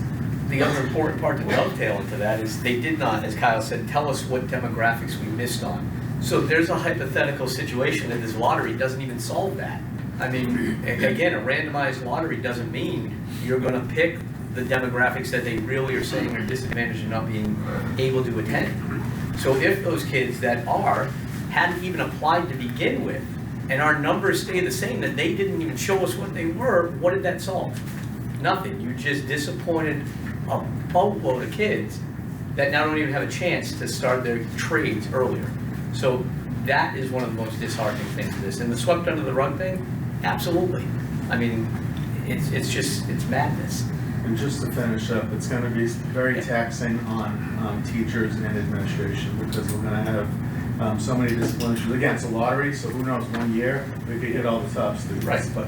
Speaker 1: The other important part to dovetail into that is they did not, as Kyle said, tell us what demographics we missed on. So there's a hypothetical situation that this lottery doesn't even solve that. I mean, again, a randomized lottery doesn't mean you're gonna pick the demographics that they really are saying are disadvantaged in not being able to attend. So if those kids that hadn't even applied to begin with, and our numbers stay the same, that they didn't even show us what they were, what did that solve? Nothing. You just disappointed a boatload of kids that now don't even have a chance to start their trades earlier. So that is one of the most disheartening things of this. And the swept under the rug thing, absolutely. I mean, it's madness.
Speaker 14: and just to finish up, it's gonna be very taxing on teachers and administration, because we're gonna have so many discipline issues. Again, it's a lottery, so who knows, 1 year, we could hit all the top students.
Speaker 1: Right.
Speaker 14: But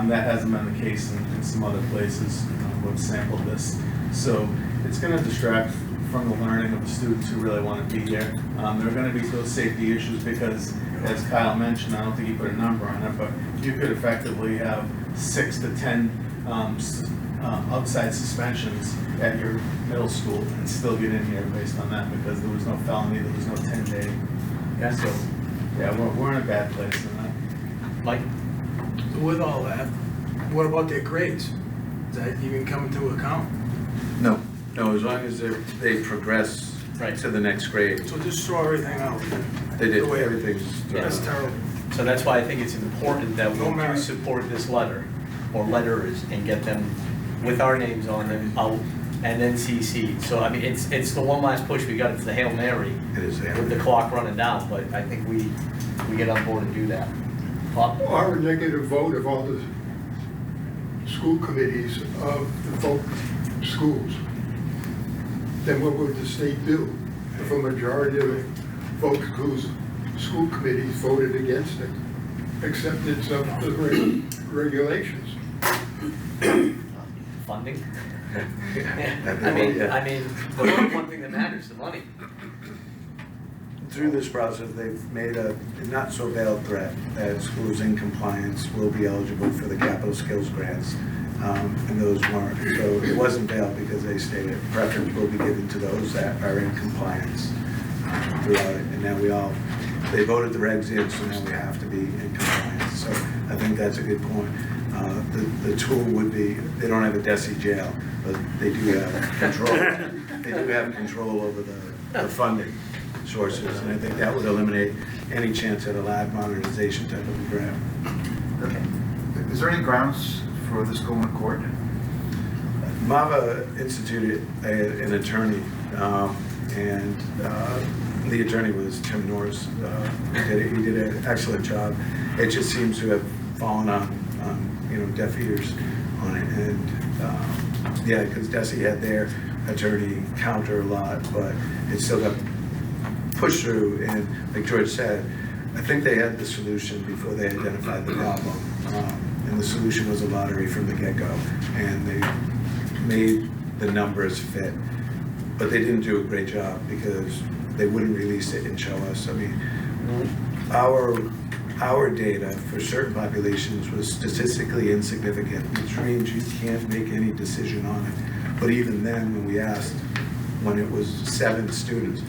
Speaker 14: that hasn't been the case in some other places who've sampled this. So it's gonna distract from the learning of the students who really wanna be here. There are gonna be those safety issues because, as Kyle mentioned, I don't think he put a number on it, but you could effectively have 6 to 10 outside suspensions at your middle school and still get in here based on that, because there was no felony, there was no 10-day. Yeah, so, yeah, we're in a bad place in that.
Speaker 1: Mike?
Speaker 9: With all that, what about their grades? Does that even come into account?
Speaker 3: No, as long as they progress to the next grade.
Speaker 9: So just throw everything out.
Speaker 3: They did,
Speaker 9: The way-
Speaker 3: everything's thrown
Speaker 9: That's
Speaker 3: out.
Speaker 9: terrible.
Speaker 1: So that's why I think it's important that we
Speaker 9: No
Speaker 1: do
Speaker 9: merit.
Speaker 1: support this letter, or letters, and get them with our names on them out, and then CC. So I mean, it's the one last push we got, it's the Hail Mary.
Speaker 3: It is there.
Speaker 1: With the clock running down, but I think we get on board and do that. Bob?
Speaker 12: Our negative vote of all the school committees of the folk schools, then what would the state do if a majority of the folk schools, school committees voted against it? Acceptance of the regulations.
Speaker 1: Funding?
Speaker 3: Yeah.
Speaker 1: I mean, the one thing that matters, the money.
Speaker 3: Through this process, they've made a not so veiled threat that schools in compliance will be eligible for the capital skills grants, and those weren't. So it wasn't veiled because they stated preference will be given to those that are in compliance throughout it. And now they voted the regs in, so now we have to be in compliance. So I think that's a good point. The tool would be, they don't have a DESI jail, but they do have control. They do have control over the funding sources, and I think that would eliminate any chance at a lab modernization type of grant.
Speaker 2: Okay. Is there any grounds for this going to court?
Speaker 3: MAVA instituted an attorney, and the attorney was Tim Norris. He did an excellent job. It just seems to have fallen on deaf ears on it, and yeah, because DESI had their attorney counter a lot, but it still got pushed through. And like George said, I think they had the solution before they identified the problem, and the solution was a lottery from the get-go, and they made the numbers fit, but they didn't do a great job because they wouldn't release it and show us. I mean, our data for certain populations was statistically insignificant, which means you can't make any decision on it. But even then, when we asked, when it was 7 students,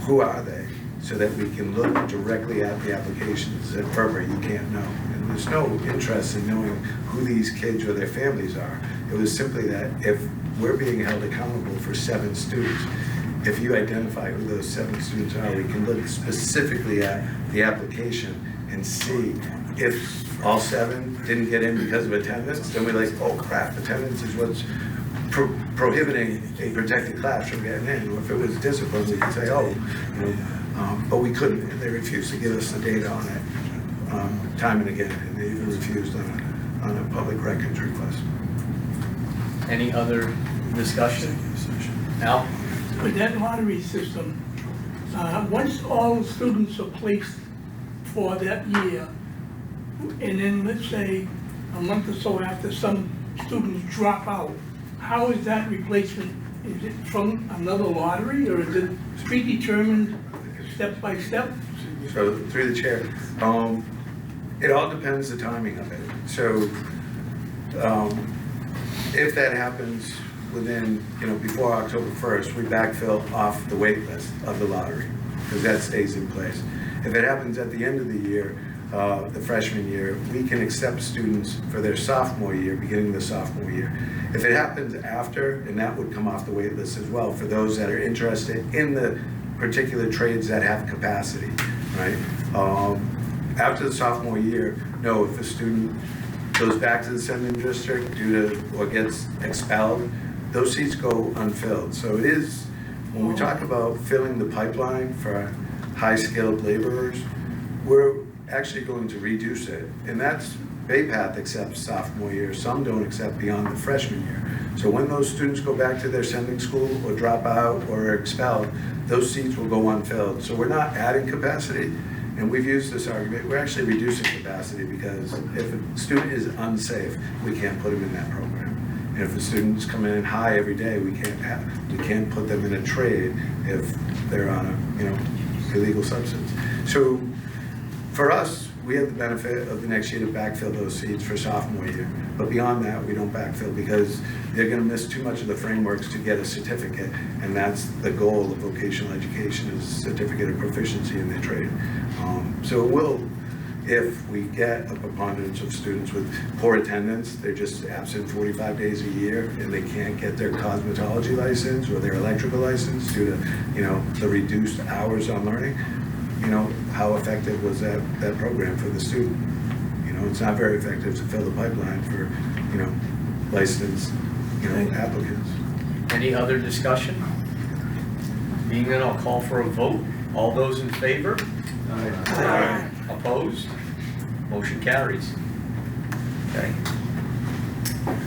Speaker 3: who are they? So that we can look directly at the applications. At Berber, you can't know. And there's no interest in knowing who these kids or their families are. It was simply that if we're being held accountable for 7 students, if you identify who those 7 students are, we can look specifically at the application and see if all 7 didn't get in because of attendance, then we're like, oh crap, attendance is what's prohibiting a protected class from getting in. Or if it was discipline, we could say, oh, you know, but we couldn't, and they refused to give us the data on it time and again, and they even refused on a public records request.
Speaker 1: Any other discussion? Al?
Speaker 15: With that lottery system, once all students are placed for that year, and then let's say a month or so after some students drop out, how is that replacement? Is it from another lottery, or is it predetermined step by step?
Speaker 3: So through the chair, it all depends the timing of it. So if that happens within, before October 1st, we backfill off the wait list of the lottery, because that stays in place. If it happens at the end of the year, the freshman year, we can accept students for their sophomore year, beginning the sophomore year. If it happens after, and that would come off the wait list as well, for those that are interested in the particular trades that have capacity, right? After the sophomore year, no, if a student goes back to the sending district due to, or gets expelled, those seats go unfilled. So it is, when we talk about filling the pipeline for high-skilled laborers, we're actually going to reduce it. And that's, Baypath accepts sophomore year, some don't accept beyond the freshman year. So when those students go back to their sending school or drop out or are expelled, those seats will go unfilled. So we're not adding capacity, and we've used this argument, we're actually reducing capacity, because if a student is unsafe, we can't put them in that program. And if a student's coming in high every day, we can't put them in a trade if they're on a, illegal substance. So for us, we have the benefit of the next year to backfill those seats for sophomore year. But beyond that, we don't backfill, because they're gonna miss too much of the frameworks to get a certificate, and that's the goal of vocational education, is a certificate of proficiency in their trade. So it will, if we get a preponderance of students with poor attendance, they're just absent 45 days a year, and they can't get their cosmetology license or their electrical license due to, the reduced hours on learning. How effective was that program for the student? It's not very effective to fill the pipeline for, licensed, applicants.
Speaker 1: Any other discussion? Being none, I'll call for a vote. All those in favor? Aye. Opposed? Motion carries. Okay.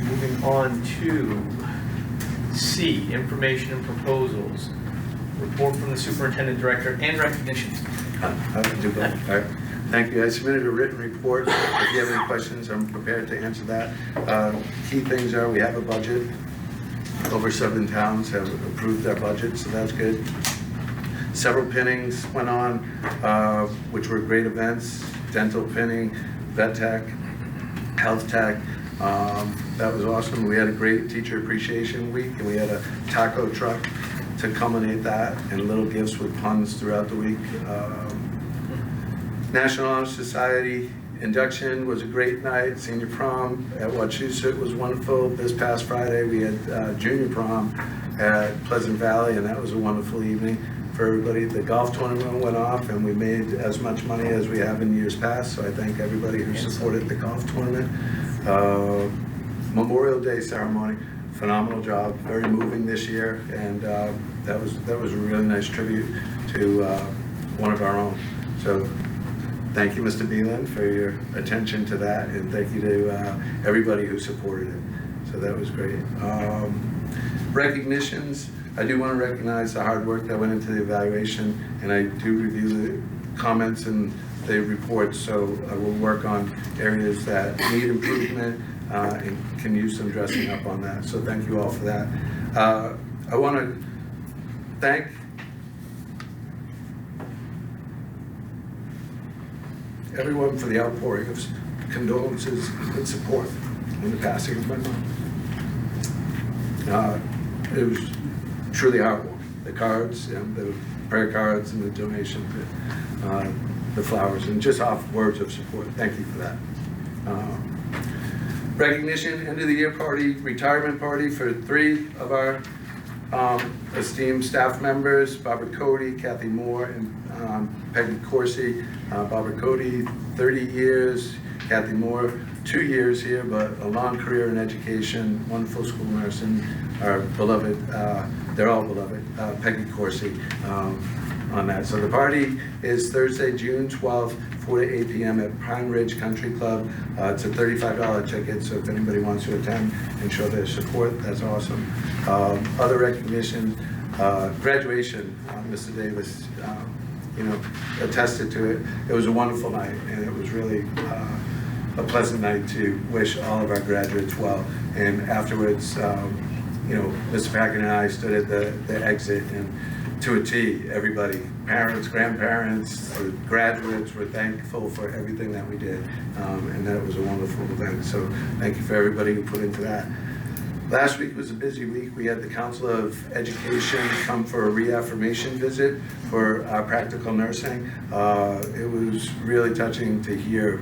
Speaker 1: Moving on to C, information and proposals. Report from the superintendent director and recognition.
Speaker 3: I can do both. All right. Thank you. I submitted a written report. If you have any questions, I'm prepared to answer that. Key things are, we have a budget. Over 7 towns have approved their budget, so that's good. Several pinnings went on, which were great events. Dental pinning, vet tech, health tech. That was awesome. We had a great teacher appreciation week, and we had a taco truck to culminate that, and little gifts with puns throughout the week. National Honor Society induction was a great night. Senior prom at Wachusett was wonderful. This past Friday we had junior prom at Pleasant Valley, and that was a wonderful evening for everybody. The golf tournament went off, and we made as much money as we have in years past, so I thank everybody who supported the golf tournament. Memorial Day ceremony, phenomenal job, very moving this year, and that was a really nice tribute to one of our own. So thank you, Mr. Beelan, for your attention to that, and thank you to everybody who supported it. So that was great. Recognitions, I do want to recognize the hard work that went into the evaluation, and I do review the comments and the reports, so I will work on areas that need improvement and can use some dressing up on that. So thank you all for that. I want to thank everyone for the outpouring of condolences and support in the passing of my mom. It was truly heartwarming. The cards, the prayer cards, and the donation, the flowers, and just off words of support. Thank you for that. Recognition, end of the year party, retirement party for 3 of our esteemed staff members, Barbara Cody, Kathy Moore, and Peggy Corsi. Barbara Cody, 30 years, Kathy Moore, 2 years here, but a long career in education, wonderful school nurse, and our beloved, they're all beloved, Peggy Corsi on that. So the party is Thursday, June 12th, 4 to 8 p.m. at Pine Ridge Country Club. It's a $35 ticket, so if anybody wants to attend and show their support, that's awesome. Other recognition, graduation, Mr. Davis, attested to it. It was a wonderful night, and it was really a pleasant night to wish all of our graduates well. And afterwards, Mr. Packard and I stood at the exit, and to a T, everybody, parents, grandparents, the graduates were thankful for everything that we did, and that it was a wonderful event. So thank you for everybody who put into that. Last week was a busy week. We had the Council of Education come for a reaffirmation visit for practical nursing. It was really touching to hear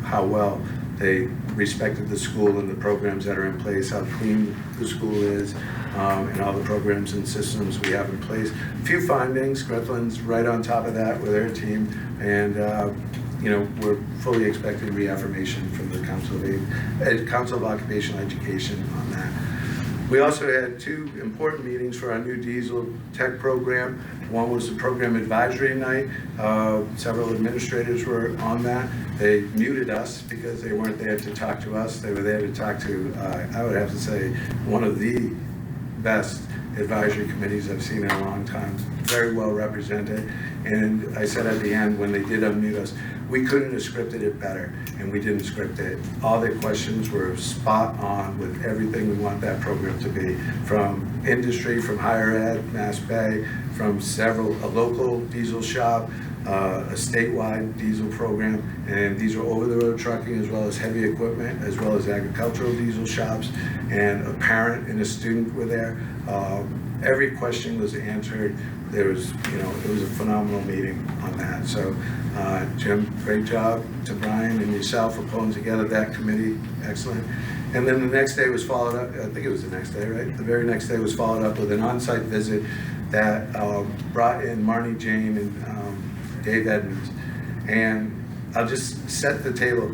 Speaker 3: how well they respected the school and the programs that are in place, how clean the school is, and all the programs and systems we have in place. A few findings, Gretlin's right on top of that with their team, and we're fully expecting reaffirmation from the Council of Occupational Education on that. We also had 2 important meetings for our new diesel tech program. One was the program advisory night. Several administrators were on that. They muted us because they weren't there to talk to us. They were there to talk to, I would have to say, one of the best advisory committees I've seen in a long time. Very well represented. And I said at the end, when they did unmute us, we couldn't have scripted it better, and we didn't script it. All their questions were spot on with everything we want that program to be, from industry, from higher ed, Mass Bay, from a local diesel shop, a statewide diesel program, and these are over-the-road trucking as well as heavy equipment, as well as agricultural diesel shops, and a parent and a student were there. Every question was answered. There was, it was a phenomenal meeting on that. So, Jim, great job to Brian and yourself for pulling together that committee. Excellent. And then the next day was followed up, I think it was the next day, right? The very next day was followed up with an on-site visit that brought in Marnie Jane and Dave Edmonds. And I'll just set the table.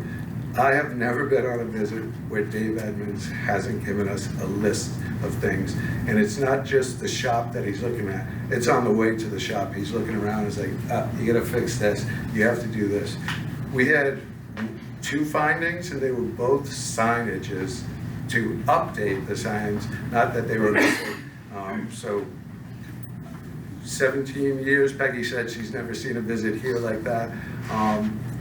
Speaker 3: I have never been on a visit where Dave Edmonds hasn't given us a list of things. And it's not just the shop that he's looking at. It's on the way to the shop. He's looking around, he's like, you gotta fix this, you have to do this. We had 2 findings, and they were both signages to update the signs, not that they were missing. So 17 years, Peggy said she's never seen a visit here like that.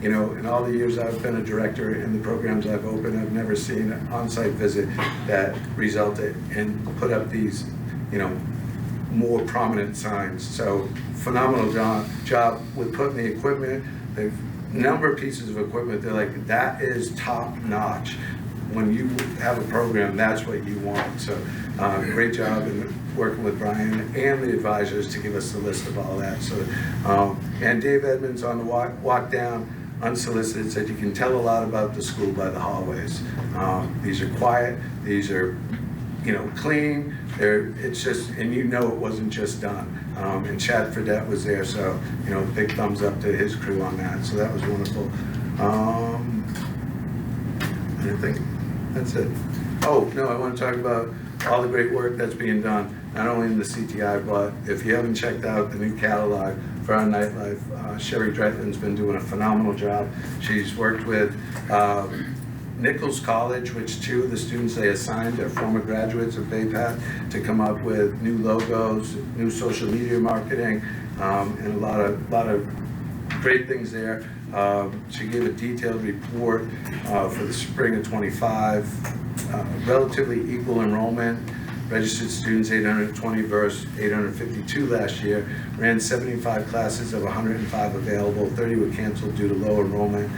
Speaker 3: In all the years I've been a director in the programs I've opened, I've never seen an on-site visit that resulted in put up these, more prominent signs. So phenomenal job with putting the equipment. They've number of pieces of equipment. They're like, that is top notch. When you have a program, that's what you want. So great job in working with Brian and the advisors to give us the list of all that. So, and Dave Edmonds on the walk down, unsolicited, said you can tell a lot about the school by the hallways. These are quiet, these are, clean. It's just, and it wasn't just done. And Chad Fredette was there, so, big thumbs up to his crew on that. So that was wonderful. I think that's it. Oh, no, I want to talk about all the great work that's being done, not only in the CTI, but if you haven't checked out the new catalog for our nightlife, Sherry Dretlin's been doing a phenomenal job. She's worked with Nichols College, which 2 of the students they assigned are former graduates of Baypath, to come up with new logos, new social media marketing, and a lot of great things there. She gave a detailed report for the spring of 25. Relatively equal enrollment, registered students 820 versus 852 last year, ran 75 classes of 105 available, 30 were canceled due to low enrollment.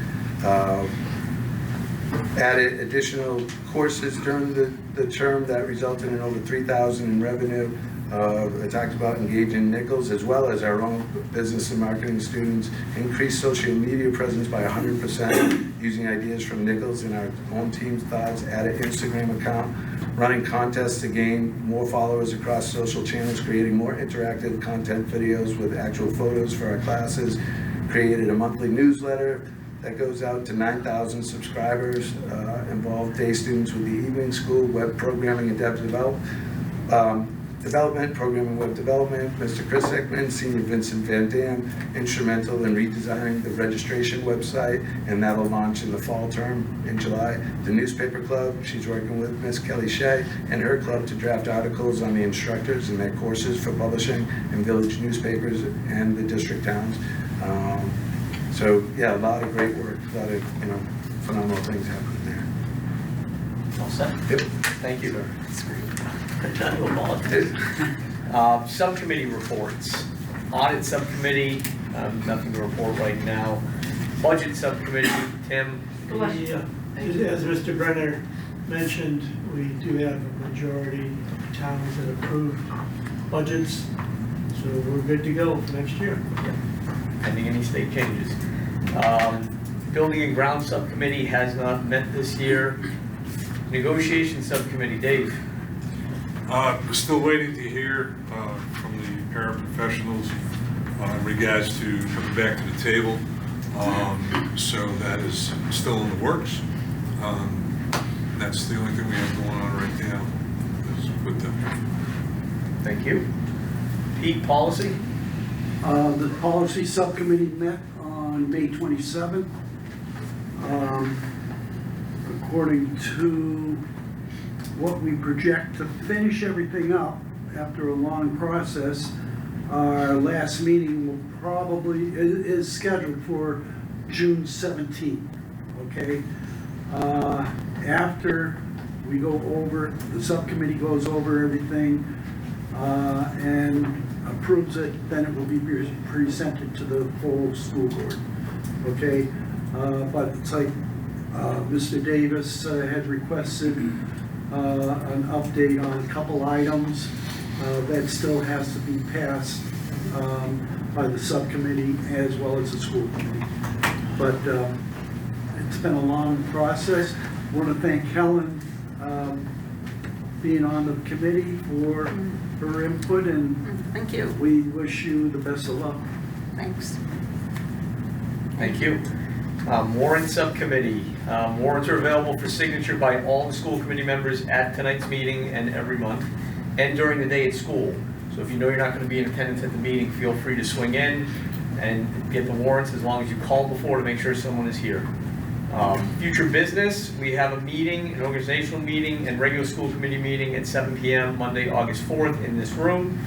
Speaker 3: Added additional courses during the term that resulted in over 3,000 in revenue. I talked about engaging Nichols as well as our own business and marketing students. Increased social media presence by 100% using ideas from Nichols and our own team's thoughts. Added Instagram account. running contests to gain more followers across social channels, creating more interactive content videos with actual photos for our classes, created a monthly newsletter that goes out to 9,000 subscribers, involved day students with the evening school, web programming and development, programming web development. Mr. Chris Ekman, Senior Vincent Van Dam, instrumental in redesigning the registration website, and that'll launch in the fall term in July. The newspaper club, she's working with Miss Kelly Shea and her club to draft articles on the instructors and their courses for publishing in village newspapers and the district towns. So yeah, a lot of great work, a lot of phenomenal things happening there.
Speaker 1: All set?
Speaker 3: Yep.
Speaker 1: Thank you.
Speaker 10: That's great.
Speaker 1: Subcommittee reports. Audit subcommittee, nothing to report right now. Budget subcommittee, Tim.
Speaker 4: As Mr. Brenner mentioned, we do have a majority of towns that approved budgets, so we're good to go for next year.
Speaker 1: Pending any state changes. Building and ground subcommittee has not met this year. Negotiation subcommittee, Dave.
Speaker 16: Still waiting to hear from the paraprofessionals in regards to coming back to the table. So that is still in the works. That's the only thing we have going on right now is with them.
Speaker 1: Thank you. Pete, policy?
Speaker 5: The policy subcommittee met on May 27th. According to what we project to finish everything up after a long process, our last meeting is scheduled for June 17th, okay? After we go over, the subcommittee goes over everything and approves it, then it will be presented to the full school board, okay? But it's like Mr. Davis had requested an update on a couple items that still has to be passed by the subcommittee as well as the school committee. But it's been a long process. I want to thank Helen being on the committee for her input, and
Speaker 10: thank you.
Speaker 5: We wish you the best of luck.
Speaker 10: Thanks.
Speaker 1: Thank you. Warrant subcommittee. Warrants are available for signature by all the school committee members at tonight's meeting and every month, and during the day at school. So if you know you're not going to be in attendance at the meeting, feel free to swing in and get the warrants as long as you call before to make sure someone is here. Future business, we have a meeting, an organizational meeting and regular school committee meeting at 7 p.m. Monday, August 4th in this room.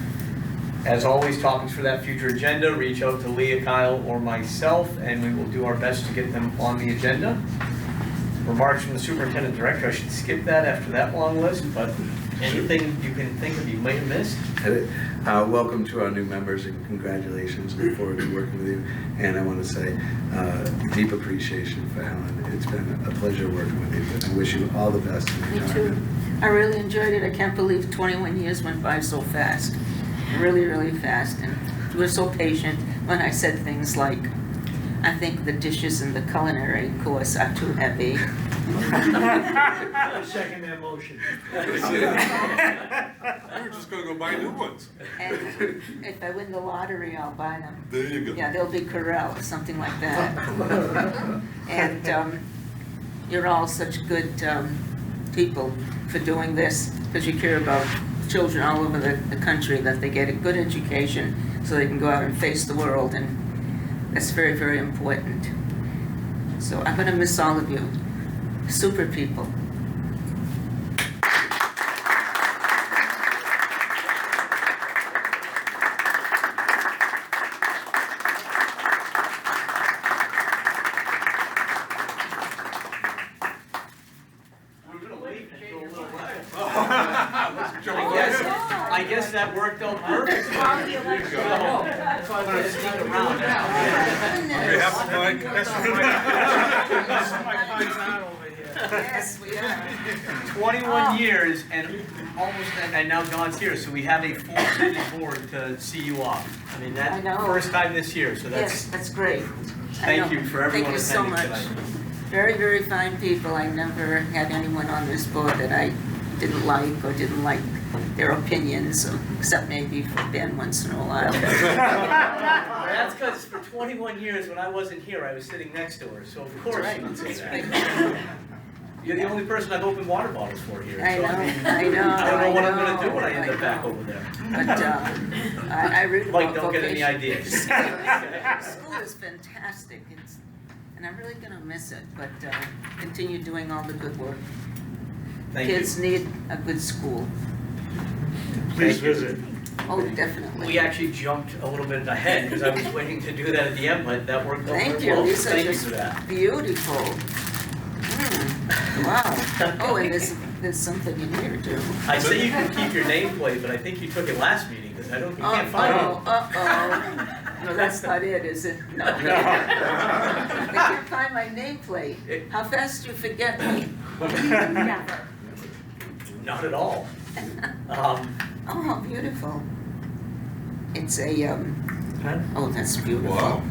Speaker 1: As always, topics for that future agenda, reach out to Leah, Kyle, or myself, and we will do our best to get them on the agenda. Remarks from the superintendent director, I should skip that after that long list, but anything you can think of you might have missed?
Speaker 3: Welcome to our new members and congratulations. Look forward to working with you. And I want to say deep appreciation for Helen. It's been a pleasure working with you. I wish you all the best in
Speaker 10: Me
Speaker 3: retirement.
Speaker 10: too. I really enjoyed it. I can't believe 21 years went by so fast. Really, really fast. And you were so patient when I said things like, I think the dishes in the culinary course are too heavy.
Speaker 4: I second that motion.
Speaker 16: We're just gonna go buy new ones.
Speaker 10: And if I win the lottery, I'll buy them.
Speaker 16: There you go.
Speaker 10: Yeah, they'll be Corral or something like that. And you're all such good people for doing this, because you care about children all over the country, that they get a good education so they can go out and face the world, and that's very, very important. So I'm going to miss all of you. Super people.
Speaker 1: I guess that worked out perfect. I'm gonna sneak around now.
Speaker 16: You have to like.
Speaker 10: Yes, we are.
Speaker 1: 21 years and almost, and now Dawn's here, so we have a full sitting board to see you off. I mean,
Speaker 10: I
Speaker 1: that's
Speaker 10: know.
Speaker 1: first time this year, so
Speaker 10: Yes, that's great.
Speaker 1: thank you for everyone
Speaker 10: Thank you so
Speaker 1: attending
Speaker 10: much.
Speaker 1: tonight.
Speaker 10: Very, very fine people. I never had anyone on this board that I didn't like or didn't like their opinions, except maybe for Ben once in a while.
Speaker 1: That's because for 21 years, when I wasn't here, I was sitting next to her, so of course
Speaker 10: That's
Speaker 1: she
Speaker 10: right.
Speaker 1: would say
Speaker 10: That's
Speaker 1: that. You're the only person I've opened water bottles for here.
Speaker 10: I
Speaker 1: so
Speaker 10: know,
Speaker 1: I don't know what I'm gonna do when I end up back over there.
Speaker 10: But I read
Speaker 1: Mike,
Speaker 10: about
Speaker 1: don't get any
Speaker 10: vocation.
Speaker 1: ideas.
Speaker 10: School is fantastic, and I'm really gonna miss it, but continue doing all the good work.
Speaker 1: Thank you.
Speaker 10: Kids need a good school.
Speaker 11: Please
Speaker 1: Thank you.
Speaker 11: visit.
Speaker 10: Oh, definitely.
Speaker 1: We actually jumped a little bit ahead because I was waiting to do that at the end, but that worked out
Speaker 10: Thank
Speaker 1: very
Speaker 10: you,
Speaker 1: well.
Speaker 10: these are
Speaker 1: Thank you
Speaker 10: just
Speaker 1: for that.
Speaker 10: beautiful. Wow. Oh, and there's something in here too.
Speaker 1: I say you can keep your nameplate, but I think you took it last meeting because I don't, you can't find it.
Speaker 10: Uh-oh. No, that's not it, is it? No. I can't find my nameplate. How fast do you forget me?
Speaker 7: Never.
Speaker 1: Not at all.
Speaker 10: Oh, how beautiful. It's a, oh, that's beautiful.
Speaker 16: Wow.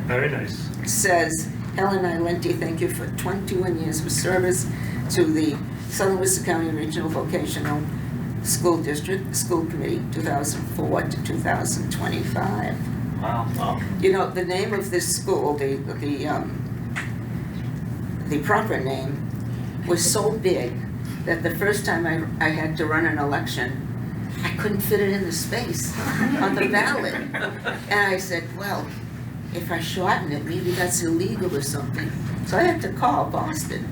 Speaker 11: Very nice.
Speaker 10: It says, Helen Ilenti, thank you for 21 years of service to the Southern Worcester County Regional Vocational School District, School Committee, 2004 to 2025.
Speaker 1: Wow. Wow.
Speaker 10: You know, the name of this school, the proper name, was so big that the first time I had to run an election, I couldn't fit it in the space on the ballot. And I said, well, if I shorten it, maybe that's illegal or something. So I had to call Boston,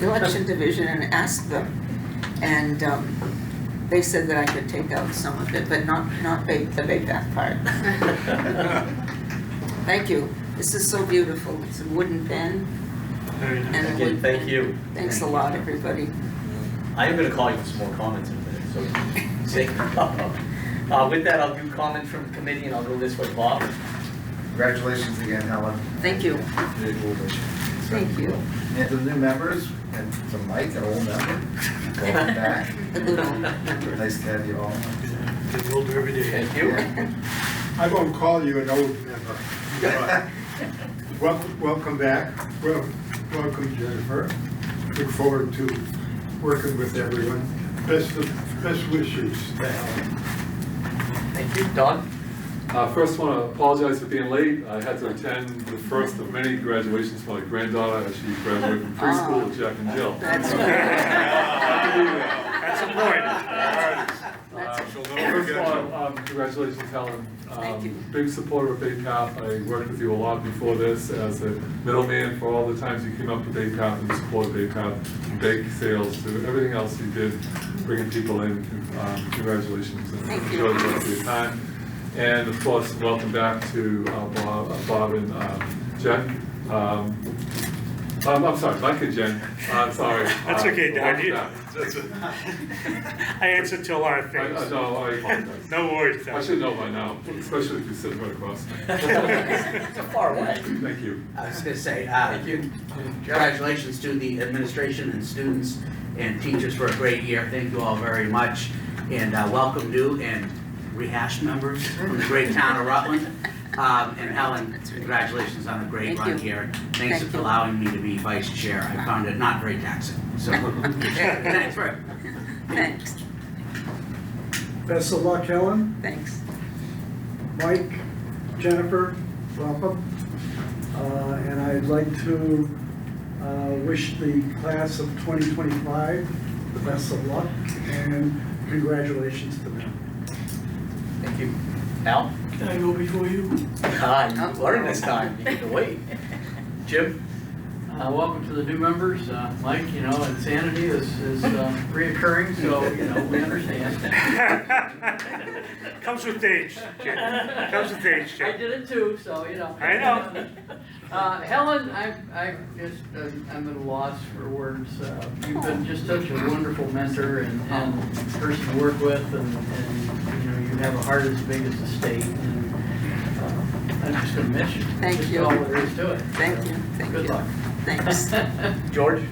Speaker 10: the election division, and ask them. And they said that I could take out some of it, but not the BayPath part. Thank you. This is so beautiful. It's a wooden pen.
Speaker 11: Very nice.
Speaker 10: And a
Speaker 1: Again,
Speaker 10: wooden
Speaker 1: thank
Speaker 10: pen.
Speaker 1: you.
Speaker 10: Thanks
Speaker 1: Thank
Speaker 10: a
Speaker 1: you.
Speaker 10: lot, everybody.
Speaker 1: I am going to call you for some more comments in a minute, so say. With that, I'll do comments from the committee, and I'll go this way, Bob.
Speaker 3: Congratulations again, Helen.
Speaker 10: Thank you. Thank you.
Speaker 3: And to the new members, and to Mike, an old member, welcome back.
Speaker 10: A good old member.
Speaker 3: Nice to have you all.
Speaker 11: Getting older every day.
Speaker 1: Thank you.
Speaker 12: I won't call you an old member. Welcome back. Welcome, Jennifer. Look forward to working with everyone. Best wishes to Helen.
Speaker 1: Thank you. Don?
Speaker 17: First, want to apologize for being late. I had to attend the first of many graduations for my granddaughter as she graduated from preschool with Jack and Jill.
Speaker 10: That's good.
Speaker 11: That's important.
Speaker 17: First of all, congratulations, Helen.
Speaker 10: Thank you.
Speaker 17: Big supporter of BayPath. I worked with you a lot before this as a middleman for all the times you came up to BayPath and supported BayPath, from bake sales to everything else you did, bringing people in. Congratulations and
Speaker 10: Thank you.
Speaker 17: enjoy the rest of your time. And of course, welcome back to Bob and Jen. I'm sorry, Mike and Jen. I'm sorry.
Speaker 11: That's okay, Don.
Speaker 17: welcome
Speaker 11: You-
Speaker 17: back.
Speaker 11: I answer to a lot of things.
Speaker 17: No, I apologize.
Speaker 11: No worries,
Speaker 17: I
Speaker 11: Don.
Speaker 17: should know by now, especially if you're sitting right across.
Speaker 1: It's far away.
Speaker 17: Thank you.
Speaker 2: I was gonna say, congratulations to the administration and students and teachers for a great year. Thank you all very much. And welcome new and rehashed members from the great town of Rutland. And Helen, congratulations on a great
Speaker 10: Thank
Speaker 2: run
Speaker 10: you.
Speaker 2: here. Thanks
Speaker 10: Thank
Speaker 2: for
Speaker 10: you.
Speaker 2: allowing me to be vice chair. I found it not very taxing, so. Thanks for it.
Speaker 10: Thanks.
Speaker 5: Best of luck, Helen.
Speaker 10: Thanks.
Speaker 5: Mike, Jennifer, welcome. And I'd like to wish the class of 2025 the best of luck and congratulations to them.
Speaker 1: Thank you. Al?
Speaker 15: Can I go before you?
Speaker 1: You learned this time. You get to wait. Jim?
Speaker 13: Welcome to the new members. Mike, you know, insanity is reoccurring, so, you know, we understand.
Speaker 11: Comes with age, Jim. Comes with age,
Speaker 13: I
Speaker 11: Jim.
Speaker 13: did it too, so, you know.
Speaker 11: I know.
Speaker 13: Helen, I just, I'm at a loss for words. You've been just such a wonderful mentor and person to work with, and you know, you have a heart as big as the state, and I'm just gonna miss you.
Speaker 10: Thank
Speaker 13: Just
Speaker 10: you.
Speaker 13: all there is to it.
Speaker 10: Thank you. Thank you.
Speaker 13: Good luck.
Speaker 10: Thanks.
Speaker 1: George?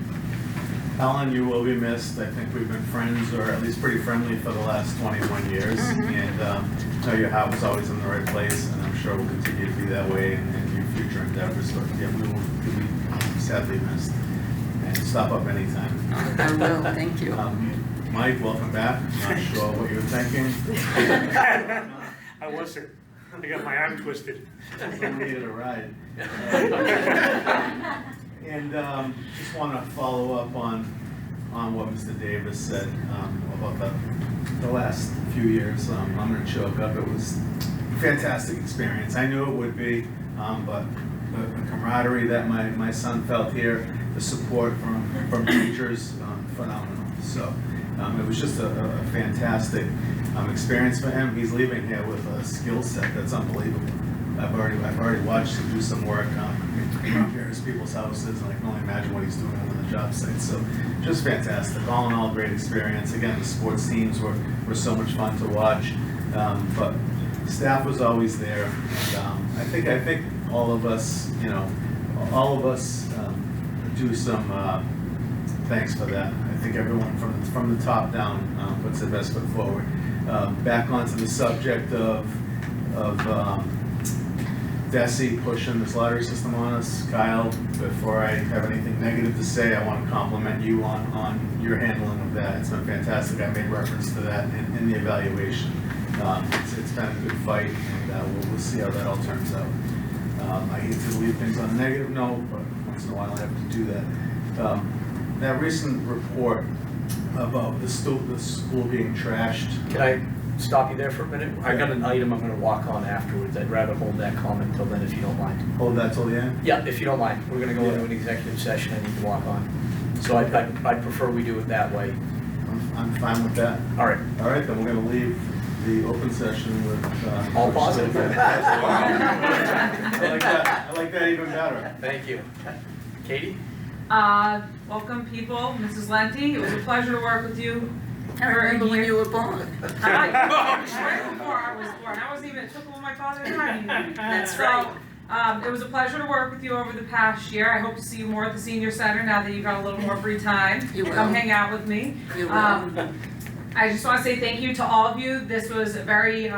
Speaker 14: Helen, you will be missed. I think we've been friends, or at least pretty friendly, for the last 21 years. And know your heart was always in the right place, and I'm sure will continue to be that way in your future endeavors. So yeah, we will be sadly missed. And stop up anytime.
Speaker 10: I will, thank you.
Speaker 14: Mike, welcome back. I'm not sure what you were thinking.
Speaker 11: I wasn't. I got my arm twisted.
Speaker 14: Someone needed a ride. And just want to follow up on what Mr. Davis said about the last few years. I'm going to choke up. It was a fantastic experience. I knew it would be, but the camaraderie that my son felt here, the support from teachers, phenomenal. So it was just a fantastic experience for him. He's leaving here with a skill set that's unbelievable. I've already watched him do some work around here at people's houses, and I can only imagine what he's doing on the job site. So just fantastic. All in all, great experience. Again, the sports teams were so much fun to watch, but staff was always there. And I think all of us, do some thanks for that. I think everyone from the top down puts their best foot forward. Back onto the subject of Desi pushing this lottery system on us. Kyle, before I have anything negative to say, I want to compliment you on your handling of that. It's been fantastic. I made reference to that in the evaluation. It's been a good fight, and we'll see how that all turns out. I hate to leave things on a negative note, but once in a while I have to do that. That recent report about the school being trashed.
Speaker 1: Can I stop you there for a minute? I got an item I'm going to walk on afterwards. I'd rather hold that comment till then if you don't mind.
Speaker 14: Hold that till the end?
Speaker 1: Yeah, if you don't mind. We're going to go into an executive session I need to walk on. So I'd prefer we do it that way.
Speaker 14: I'm fine with that.
Speaker 1: All right.
Speaker 14: All right, then we're going to leave the open session with...
Speaker 1: All positive.
Speaker 14: I like that even better.
Speaker 1: Thank you. Katie?
Speaker 18: Welcome, people. Mrs. Lenti, it was a pleasure to work with you.
Speaker 10: I remember when you were born.
Speaker 18: Right before I was born. I wasn't even, it took all my father's time.
Speaker 10: That's right.
Speaker 18: It was a pleasure to work with you over the past year. I hope to see you more at the senior center now that you've got a little more free time.
Speaker 10: You will.
Speaker 18: Come hang out with me.
Speaker 10: You will.
Speaker 18: I just want to say thank you to all of you. This was a very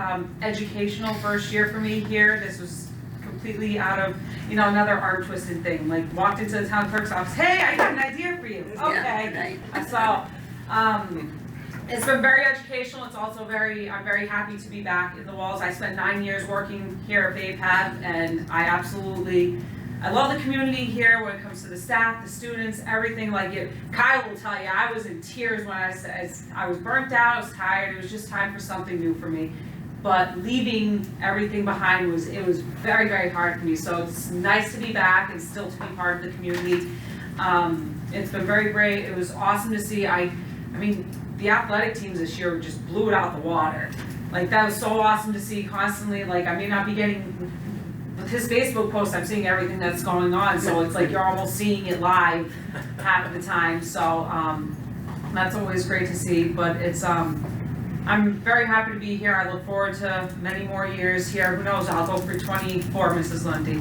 Speaker 18: educational first year for me here. This was completely out of, another arm twisted thing. Like, walked into the town clerk's office, hey, I got an idea for you. Okay.
Speaker 10: Yeah,
Speaker 18: So, it's been very educational. It's also I'm very happy to be back in the walls. I spent 9 years working here at VAPAD, and I love the community here when it comes to the staff, the students, everything like it. Kyle will tell you, I was in tears when I said, I was burnt out, I was tired, it was just time for something new for me. But leaving everything behind it was very, very hard for me. So it's nice to be back and still to be part of the community. It's been very great. It was awesome to see. I mean, the athletic teams this year just blew it out the water. Like, that was so awesome to see constantly. Like, I may not be getting, with his Facebook post, I'm seeing everything that's going on. So it's like you're almost seeing it live half of the time. So that's always great to see. But it's, I'm very happy to be here. I look forward to many more years here. Who knows, I'll go for 24, Mrs. Lundy.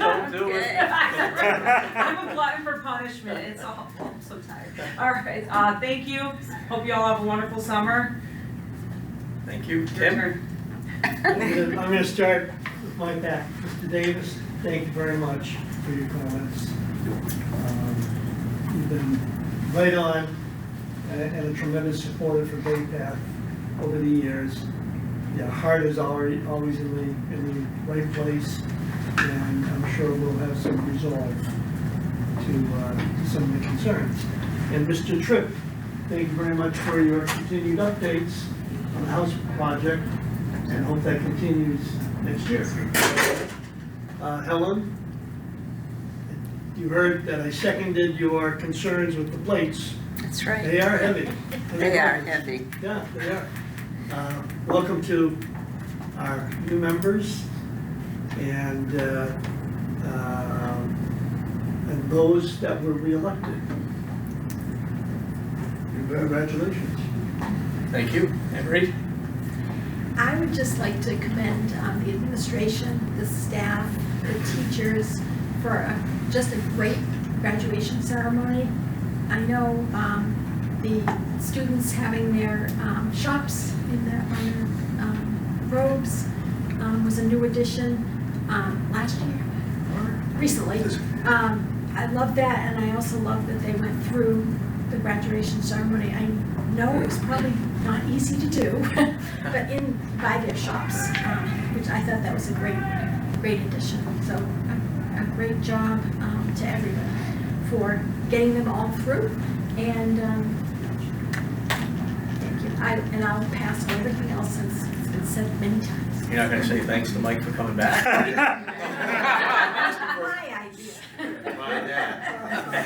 Speaker 1: Don't do it.
Speaker 18: I'm a glutton for punishment. It's awful. I'm so tired. All right, thank you. Hope you all have a wonderful summer.
Speaker 1: Thank you.
Speaker 18: Your
Speaker 1: Tim?
Speaker 18: turn.
Speaker 4: I'm going to start with my back. Mr. Davis, thank you very much for your comments. You've been right on and a tremendous supporter for BayPath over the years. Your heart is always in the right place, and I'm sure we'll have some resolve to some of the concerns. And Mr. Tripp, thank you very much for your continued updates on the house project, and hope that continues next year. Helen, you heard that I seconded your concerns with the plates.
Speaker 10: That's right.
Speaker 4: They are heavy.
Speaker 10: They are heavy.
Speaker 4: Yeah, they are. Welcome to our new members and those that were reelected. Congratulations.
Speaker 1: Thank you. Emery?
Speaker 19: I would just like to commend the administration, the staff, the teachers for just a great graduation ceremony. I know the students having their shops on their robes was a new addition last year or recently. I love that, and I also love that they went through the graduation ceremony. I know it was probably not easy to do, but by their shops, which I thought that was a great addition. So a great job to everybody for getting them all through. And thank you. I'll pass on everything else since it's been said many times.
Speaker 1: You're not gonna say thanks to Mike for coming back?
Speaker 19: My idea.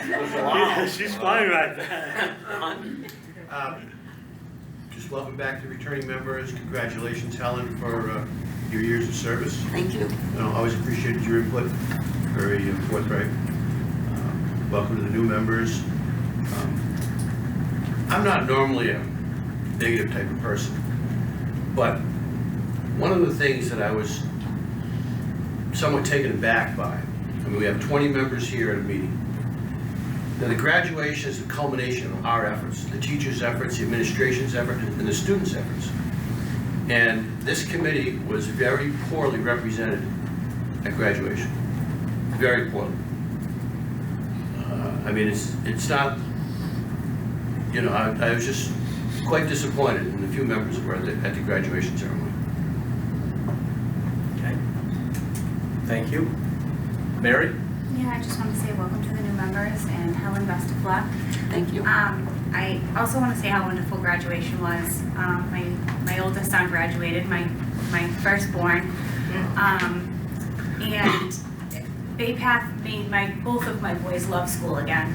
Speaker 11: Yeah, she's fine right there.
Speaker 20: Just welcome back to returning members. Congratulations, Helen, for your years of service.
Speaker 10: Thank you.
Speaker 20: Always appreciated your input. Very forthright. Welcome to the new members. I'm not normally a negative type of person, but one of the things that I was somewhat taken aback by, I mean, we have 20 members here at a meeting. Now, the graduation is the culmination of our efforts, the teachers' efforts, the administration's efforts, and the students' efforts. And this committee was very poorly represented at graduation. Very poorly. I mean, it's not, you know, I was just quite disappointed in the few members who were at the graduation ceremony.
Speaker 1: Okay. Thank you. Mary?
Speaker 21: Yeah, I just want to say welcome to the new members and Helen, best of luck.
Speaker 10: Thank you.
Speaker 21: I also want to say how wonderful graduation was. My oldest son graduated, my firstborn, and Bay Path made both of my boys love school again.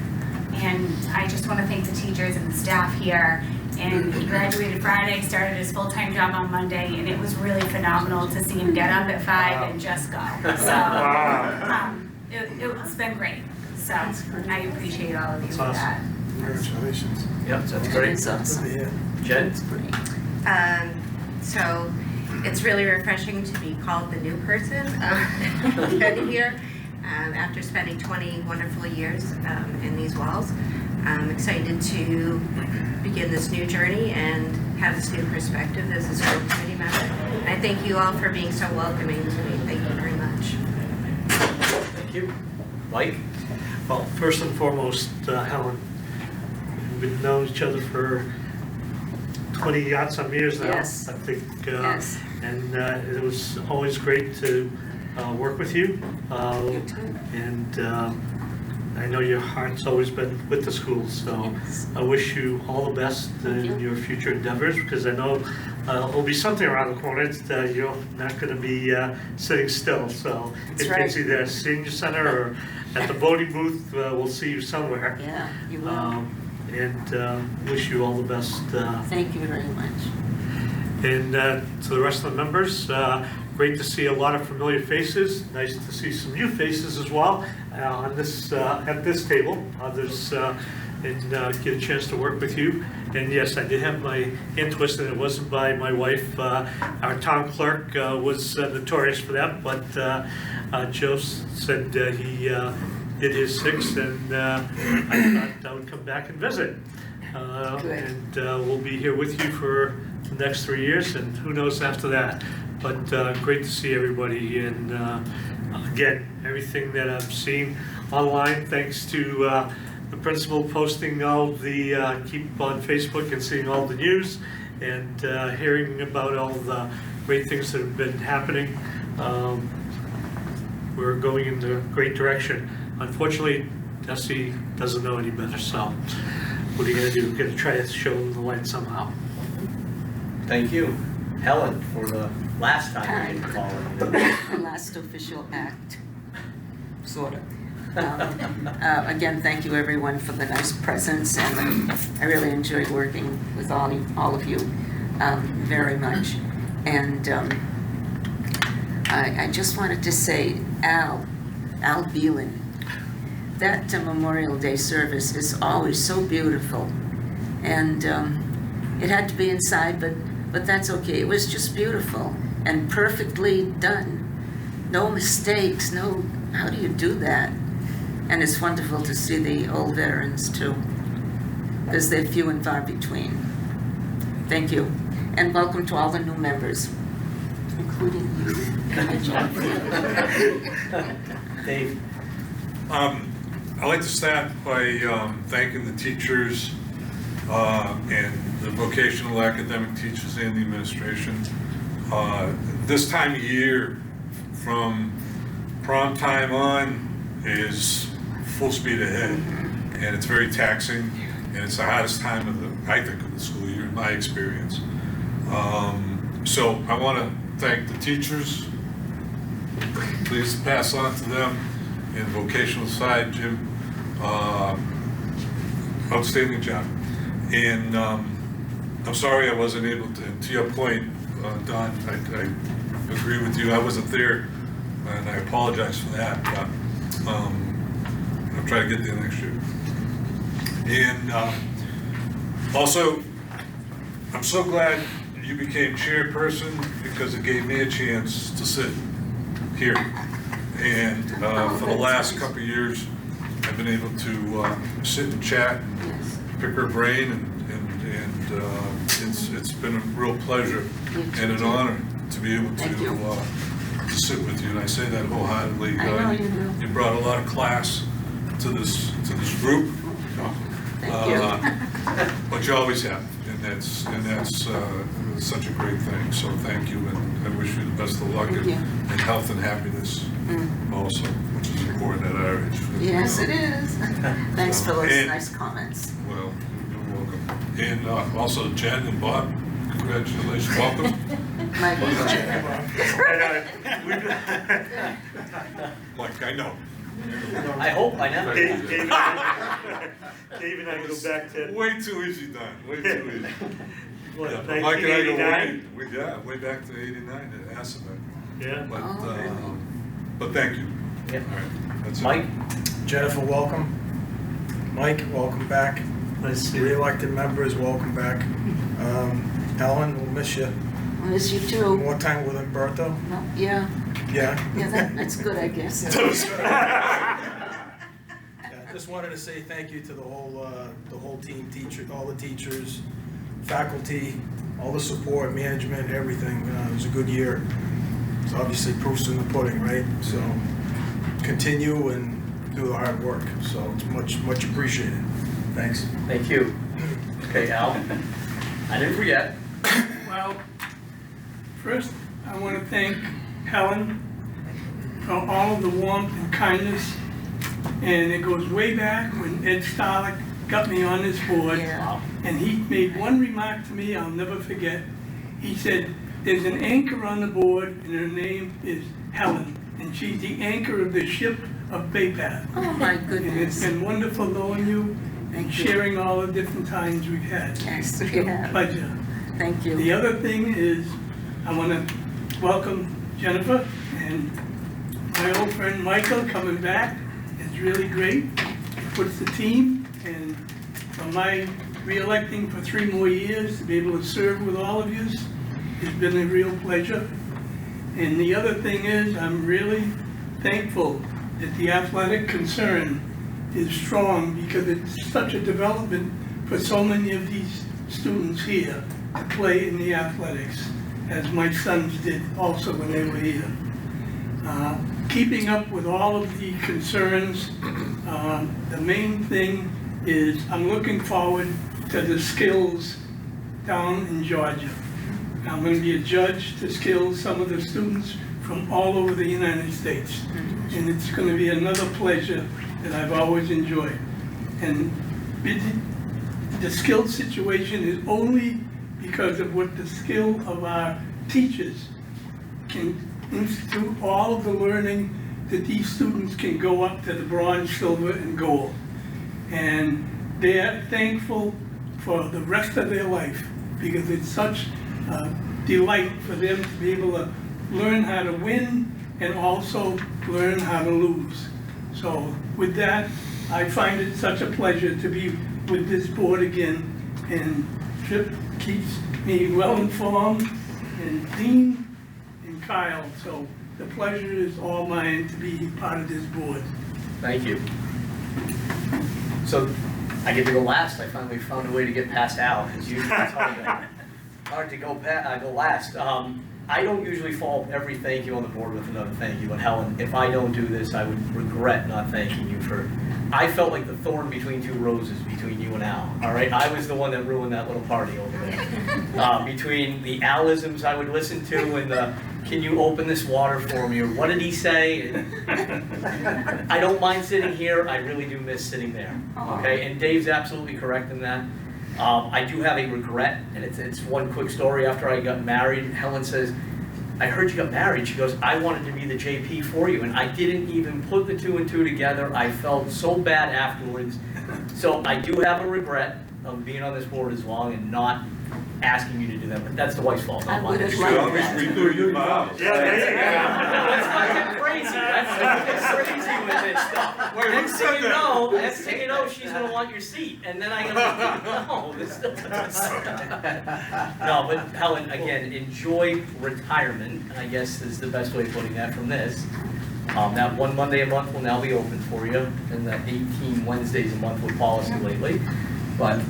Speaker 21: And I just want to thank the teachers and the staff here. And he graduated Friday, started his full-time job on Monday, and it was really phenomenal to see him get up at 5 and just go. So it's been great. So I appreciate all of you for that.
Speaker 9: Congratulations.
Speaker 1: Yep, that's great.
Speaker 10: It's awesome.
Speaker 1: Jen?
Speaker 22: So it's really refreshing to be called the new person here after spending 20 wonderful years in these walls. I'm excited to begin this new journey and have this new perspective as a school committee member. And I thank you all for being so welcoming to me. Thank you very much.
Speaker 1: Thank you. Mike?
Speaker 11: Well, first and foremost, Helen, we've known each other for 20-odd years now.
Speaker 10: Yes.
Speaker 11: I think,
Speaker 10: Yes.
Speaker 11: and it was always great to work with you. And I know your heart's always been with the school, so
Speaker 10: Yes.
Speaker 11: I wish you all the best in your future endeavors, because I know there'll be something around the corner that you're not going to be sitting still. So
Speaker 10: That's
Speaker 11: if
Speaker 10: right.
Speaker 11: it's either at senior center or at the voting booth, we'll see you somewhere.
Speaker 10: Yeah, you will.
Speaker 11: And wish you all the best.
Speaker 10: Thank you very much.
Speaker 11: And to the rest of the members, great to see a lot of familiar faces. Nice to see some new faces as well on this at this table. Others and get a chance to work with you. And yes, I did have my hand twisted. It wasn't by my wife. Our town clerk was notorious for that, but Joe said he did his 6th, and I thought I would come back and visit. And we'll be here with you for the next 3 years, and who knows after that. But great to see everybody, and again, everything that I've seen online, thanks to the principal posting all the, keep on Facebook and seeing all the news, and hearing about all the great things that have been happening. We're going in the great direction. Unfortunately, Desi doesn't know any better, so what are you gonna do? We're gonna try to show them the light somehow.
Speaker 1: Thank you. Helen, for the last time you didn't call it.
Speaker 10: The last official act, sort of. Again, thank you everyone for the nice presents, and I really enjoyed working with all of you very much. And I just wanted to say, Al Beelan, that Memorial Day service is always so beautiful. And it had to be inside, but that's okay. It was just beautiful and perfectly done. No mistakes, no, how do you do that? And it's wonderful to see the old veterans too, because they're few and far between. Thank you. And welcome to all the new members, including you.
Speaker 1: Dave.
Speaker 16: I'd like to start by thanking the teachers and the vocational academic teachers and the administration. This time of year, from prom time on, is full speed ahead, and it's very taxing, and it's the hottest time of the, I think, of the school year in my experience. So I want to thank the teachers. Please pass on to them. In the vocational side, Jim, outstanding job. And I'm sorry I wasn't able to your point, Don, I agree with you. I wasn't there, and I apologize for that, but I'll try to get there next year. And also, I'm so glad you became chairperson, because it gave me a chance to sit here. And for the last couple of years, I've been able to sit and chat and pick her brain, and it's been a real pleasure and an honor to be able to sit with you. And I say that wholeheartedly. You brought a lot of class to this group, but you always have, and that's such a great thing. So thank you, and I wish you the best of luck and health and happiness also, which is important at our age.
Speaker 10: Yes, it is. Thanks for those nice comments.
Speaker 16: Well, you're welcome. And also Jen and Bob, congratulations, welcome.
Speaker 10: Mike,
Speaker 16: Mike, I know.
Speaker 1: I hope I never.
Speaker 11: Dave and I go back to.
Speaker 16: Way too easy, Don, way too easy.
Speaker 11: What,
Speaker 16: Yeah, but Mike and I go
Speaker 11: 1989?
Speaker 16: way back to '89 at Assabet.
Speaker 11: Yeah.
Speaker 16: But thank you.
Speaker 1: Yep.
Speaker 16: All right, that's it.
Speaker 1: Mike?
Speaker 9: Jennifer, welcome. Mike, welcome back.
Speaker 11: Nice to see you.
Speaker 9: Re-elected members, welcome back. Ellen, we'll miss you.
Speaker 10: I miss you too.
Speaker 9: More time with Umberto?
Speaker 10: No, yeah,
Speaker 9: Yeah.
Speaker 10: that's good, I guess.
Speaker 9: Yeah, just wanted to say thank you to the whole team, all the teachers, faculty, all the support, management, everything. It was a good year. It's obviously proof's in the pudding, right? So continue and do the hard work. So it's much appreciated. Thanks.
Speaker 1: Thank you. Okay, Al? I didn't forget.
Speaker 15: Well, first, I want to thank Helen for all of the warmth and kindness. And it goes way back when Ed Starlick got me on this board.
Speaker 10: Yeah.
Speaker 15: And he made one remark to me I'll never forget. He said, there's an anchor on the board and her name is Helen. And she's the anchor of the ship of Bay Path.
Speaker 10: Oh my
Speaker 15: And it's
Speaker 10: goodness.
Speaker 15: been wonderful knowing you and sharing all the different times we've had.
Speaker 10: Yes,
Speaker 15: It's
Speaker 10: we
Speaker 15: been a
Speaker 10: have.
Speaker 15: pleasure.
Speaker 10: Thank you.
Speaker 15: The other thing is, I want to welcome Jennifer and my old friend Michael coming back. It's really great. It puts the team, and for my re-electing for 3 more years, to be able to serve with all of you, it's been a real pleasure. And the other thing is, I'm really thankful that the athletic concern is strong, because it's such a development for so many of these students here to play in the athletics, as my sons did also when they were here. Keeping up with all of the concerns, the main thing is I'm looking forward to the skills down in Georgia. I'm going to be a judge to skills some of the students from all over the United States. And it's going to be another pleasure that I've always enjoyed. And the skill situation is only because of what the skill of our teachers can institute, all of the learning that these students can go up to the bronze, silver, and gold. And they're thankful for the rest of their life, because it's such a delight for them to be able to learn how to win and also learn how to lose. So with that, I find it such a pleasure to be with this board again, and Trip keeps me well informed, and Dean and Kyle. So the pleasure is all mine to be part of this board.
Speaker 1: Thank you. So I get to go last. I finally found a way to get past Al, because usually it's hard to go last. I don't usually follow every thank you on the board with another thank you, but Helen, if I don't do this, I would regret not thanking you for, I felt like the thorn between two roses between you and Al, all right? I was the one that ruined that little party over there. Between the Al-isms I would listen to and the, can you open this water for me, or what did he say? I don't mind sitting here, I really do miss sitting there, okay? And Dave's absolutely correct in that. I do have a regret, and it's one quick story. After I got married, Helen says, I heard you got married. She goes, I wanted to be the JP for you, and I didn't even put the 2 and 2 together. I felt so bad afterwards. So I do have a regret of being on this board as long and not asking you to do that, but that's the wife's fault, not mine.
Speaker 16: You should always redo your vows.
Speaker 1: Yeah, let's not get crazy. Let's not get crazy with this stuff.
Speaker 16: Wait,
Speaker 1: Next thing you know, she's gonna want your seat, and then I gotta, no, this still No, but Helen, again, enjoy retirement, I guess is the best way of putting that from this. That one Monday a month will now be open for you, and that 18 Wednesdays a month with policy lately. But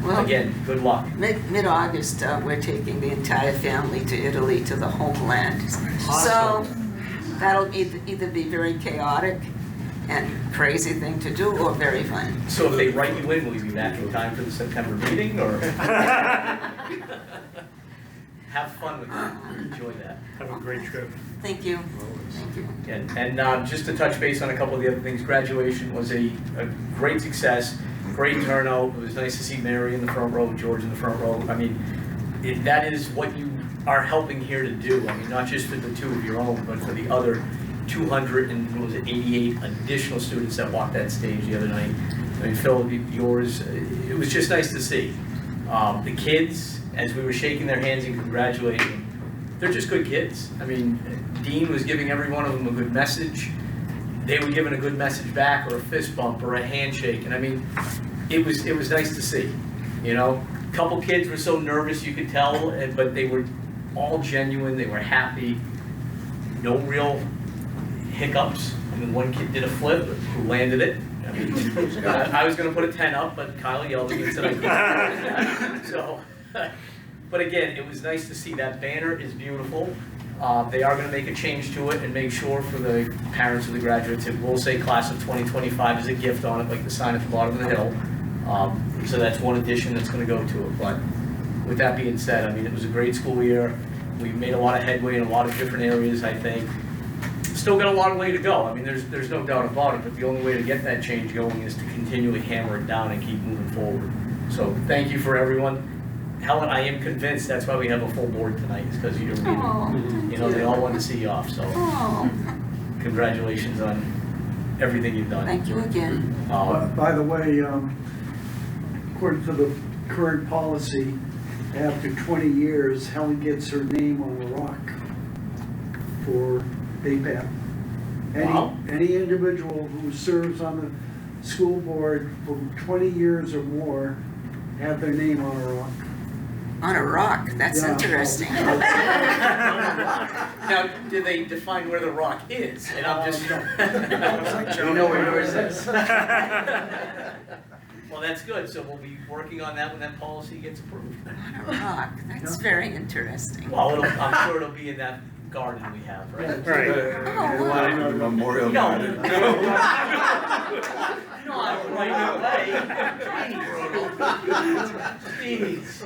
Speaker 10: Well,
Speaker 1: again, good luck.
Speaker 10: Mid-August, we're taking the entire family to Italy, to the homeland. So that'll either be very chaotic and crazy thing to do, or very fun.
Speaker 1: So if they write you in, will you be back in time for the September meeting, or? Have fun with that, enjoy that.
Speaker 11: Have a great trip.
Speaker 10: Thank you. Thank you.
Speaker 1: And just to touch base on a couple of the other things, graduation was a great success, great turnout. It was nice to see Mary in the front row, George in the front row. I mean, that is what you are helping here to do. I mean, not just for the 2 of your own, but for the other 288 additional students that walked that stage the other night. I mean, Phil, yours, it was just nice to see. The kids, as we were shaking their hands and congratulating them, they're just good kids. I mean, Dean was giving every one of them a good message. They were giving a good message back, or a fist bump, or a handshake, and I mean, it was nice to see. You know, a couple kids were so nervous you could tell, but they were all genuine. They were happy. No real hiccups. I mean, one kid did a flip, who landed it. I mean, I was going to put a 10 up, but Kyle yelled at me and said I couldn't. So, but again, it was nice to see. That banner is beautiful. They are going to make a change to it and make sure for the parents of the graduates, it will say class of 2025 as a gift on it, like the sign at the bottom of the hill. So that's one addition that's going to go to it. But with that being said, I mean, it was a great school year. We made a lot of headway in a lot of different areas, I think. Still got a long way to go. I mean, there's no doubt about it, but the only way to get that change going is to continually hammer it down and keep moving forward. So thank you for everyone. Helen, I am convinced that's why we have a full board tonight, is because you're leaving. You know, they all want to see you off, so congratulations on everything you've done.
Speaker 10: Thank you again.
Speaker 5: By the way, according to the current policy, after 20 years, Helen gets her name on a rock for APAP. Any individual who serves on the school board for 20 years or more have their name on a rock.
Speaker 10: On a rock, that's interesting.
Speaker 1: Now, do they define where the rock is? And I'm just.
Speaker 2: You know where yours is.
Speaker 1: Well, that's good, so we'll be working on that when that policy gets approved.
Speaker 10: On a rock, that's very interesting.
Speaker 1: Well, I'm sure it'll be in that garden we have, right?
Speaker 11: Right.
Speaker 10: Oh, wow.
Speaker 3: Memorial
Speaker 1: No.
Speaker 3: Garden.
Speaker 1: Not right away. Jeez.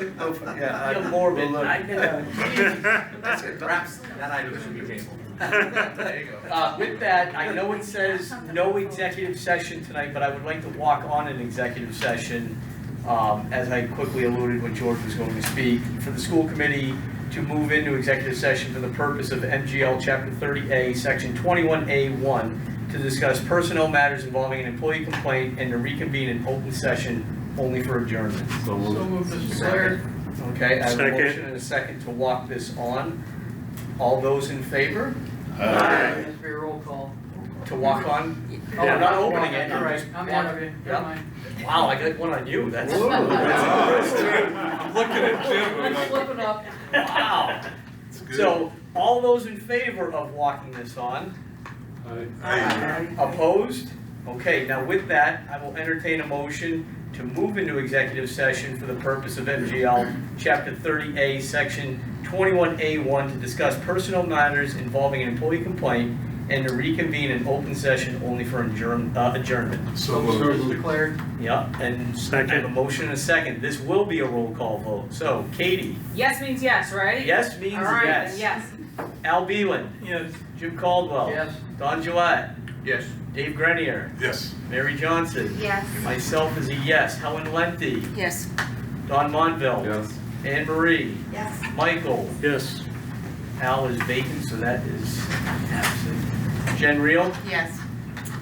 Speaker 1: You're morbid.
Speaker 2: Perhaps that item should be tabled. There you go.
Speaker 1: With that, I know it says no executive session tonight, but I would like to walk on an executive session, as I quickly alluded when George was going to speak, for the school committee to move into executive session for the purpose of MGL Chapter 30A, Section 21A1, to discuss personnel matters involving an employee complaint and to reconvene in open session only for adjournment.
Speaker 13: So moved, Mr. Blair.
Speaker 1: Okay, I have a
Speaker 11: Second.
Speaker 1: motion and a second to walk this on. All those in favor?
Speaker 13: Has to be a roll call.
Speaker 1: To walk on? Oh,
Speaker 11: Yeah.
Speaker 1: we're not opening it.
Speaker 13: All
Speaker 1: I'm
Speaker 13: right,
Speaker 1: just
Speaker 13: I'm
Speaker 1: walking-
Speaker 13: out of it,
Speaker 1: Yep.
Speaker 13: never mind.
Speaker 1: Wow, I got one on you, that's.
Speaker 16: I'm looking at Jim.
Speaker 13: I'm flipping up.
Speaker 1: Wow.
Speaker 16: good.
Speaker 1: So, all those in favor of walking this on?
Speaker 16: Aye.
Speaker 1: Opposed? Okay, now with that, I will entertain a motion to move into executive session for the purpose of MGL Chapter 30A, Section 21A1, to discuss personal matters involving an employee complaint and to reconvene in open session only for adjournment.
Speaker 16: So moved.
Speaker 2: Declared.
Speaker 1: Yeah, and I have a motion and a second. This will be a roll call vote. So, Katie?
Speaker 18: Yes means yes, right?
Speaker 1: Yes means
Speaker 18: All right,
Speaker 1: yes.
Speaker 18: then yes.
Speaker 1: Al Beelan?
Speaker 4: Yes.
Speaker 1: Jim Caldwell?
Speaker 2: Yes.
Speaker 1: Don Gillette?
Speaker 20: Yes.
Speaker 1: Dave Grenier?
Speaker 16: Yes.
Speaker 1: Mary Johnson?
Speaker 22: Yes.
Speaker 1: Myself is a yes. Helen Lenti?
Speaker 10: Yes.
Speaker 1: Don Monville?
Speaker 17: Yes.
Speaker 1: Anne Marie?
Speaker 19: Yes.
Speaker 1: Michael?
Speaker 11: Yes.
Speaker 1: Al is vacant, so that is absent. Jen Reel?
Speaker 22: Yes.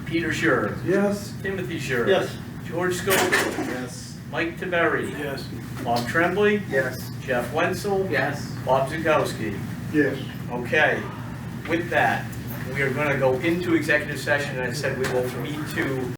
Speaker 1: Peter Scher?
Speaker 5: Yes.
Speaker 1: Timothy Scher?
Speaker 4: Yes.
Speaker 1: George Scobie?
Speaker 3: Yes.
Speaker 1: Mike Taberry?
Speaker 9: Yes.
Speaker 1: Bob Tremblay?
Speaker 3: Yes.
Speaker 1: Jeff Wenzel?
Speaker 2: Yes.
Speaker 1: Bob Zukowski?
Speaker 12: Yes.
Speaker 1: Okay, with that, we are gonna go into executive session, and I said we will meet to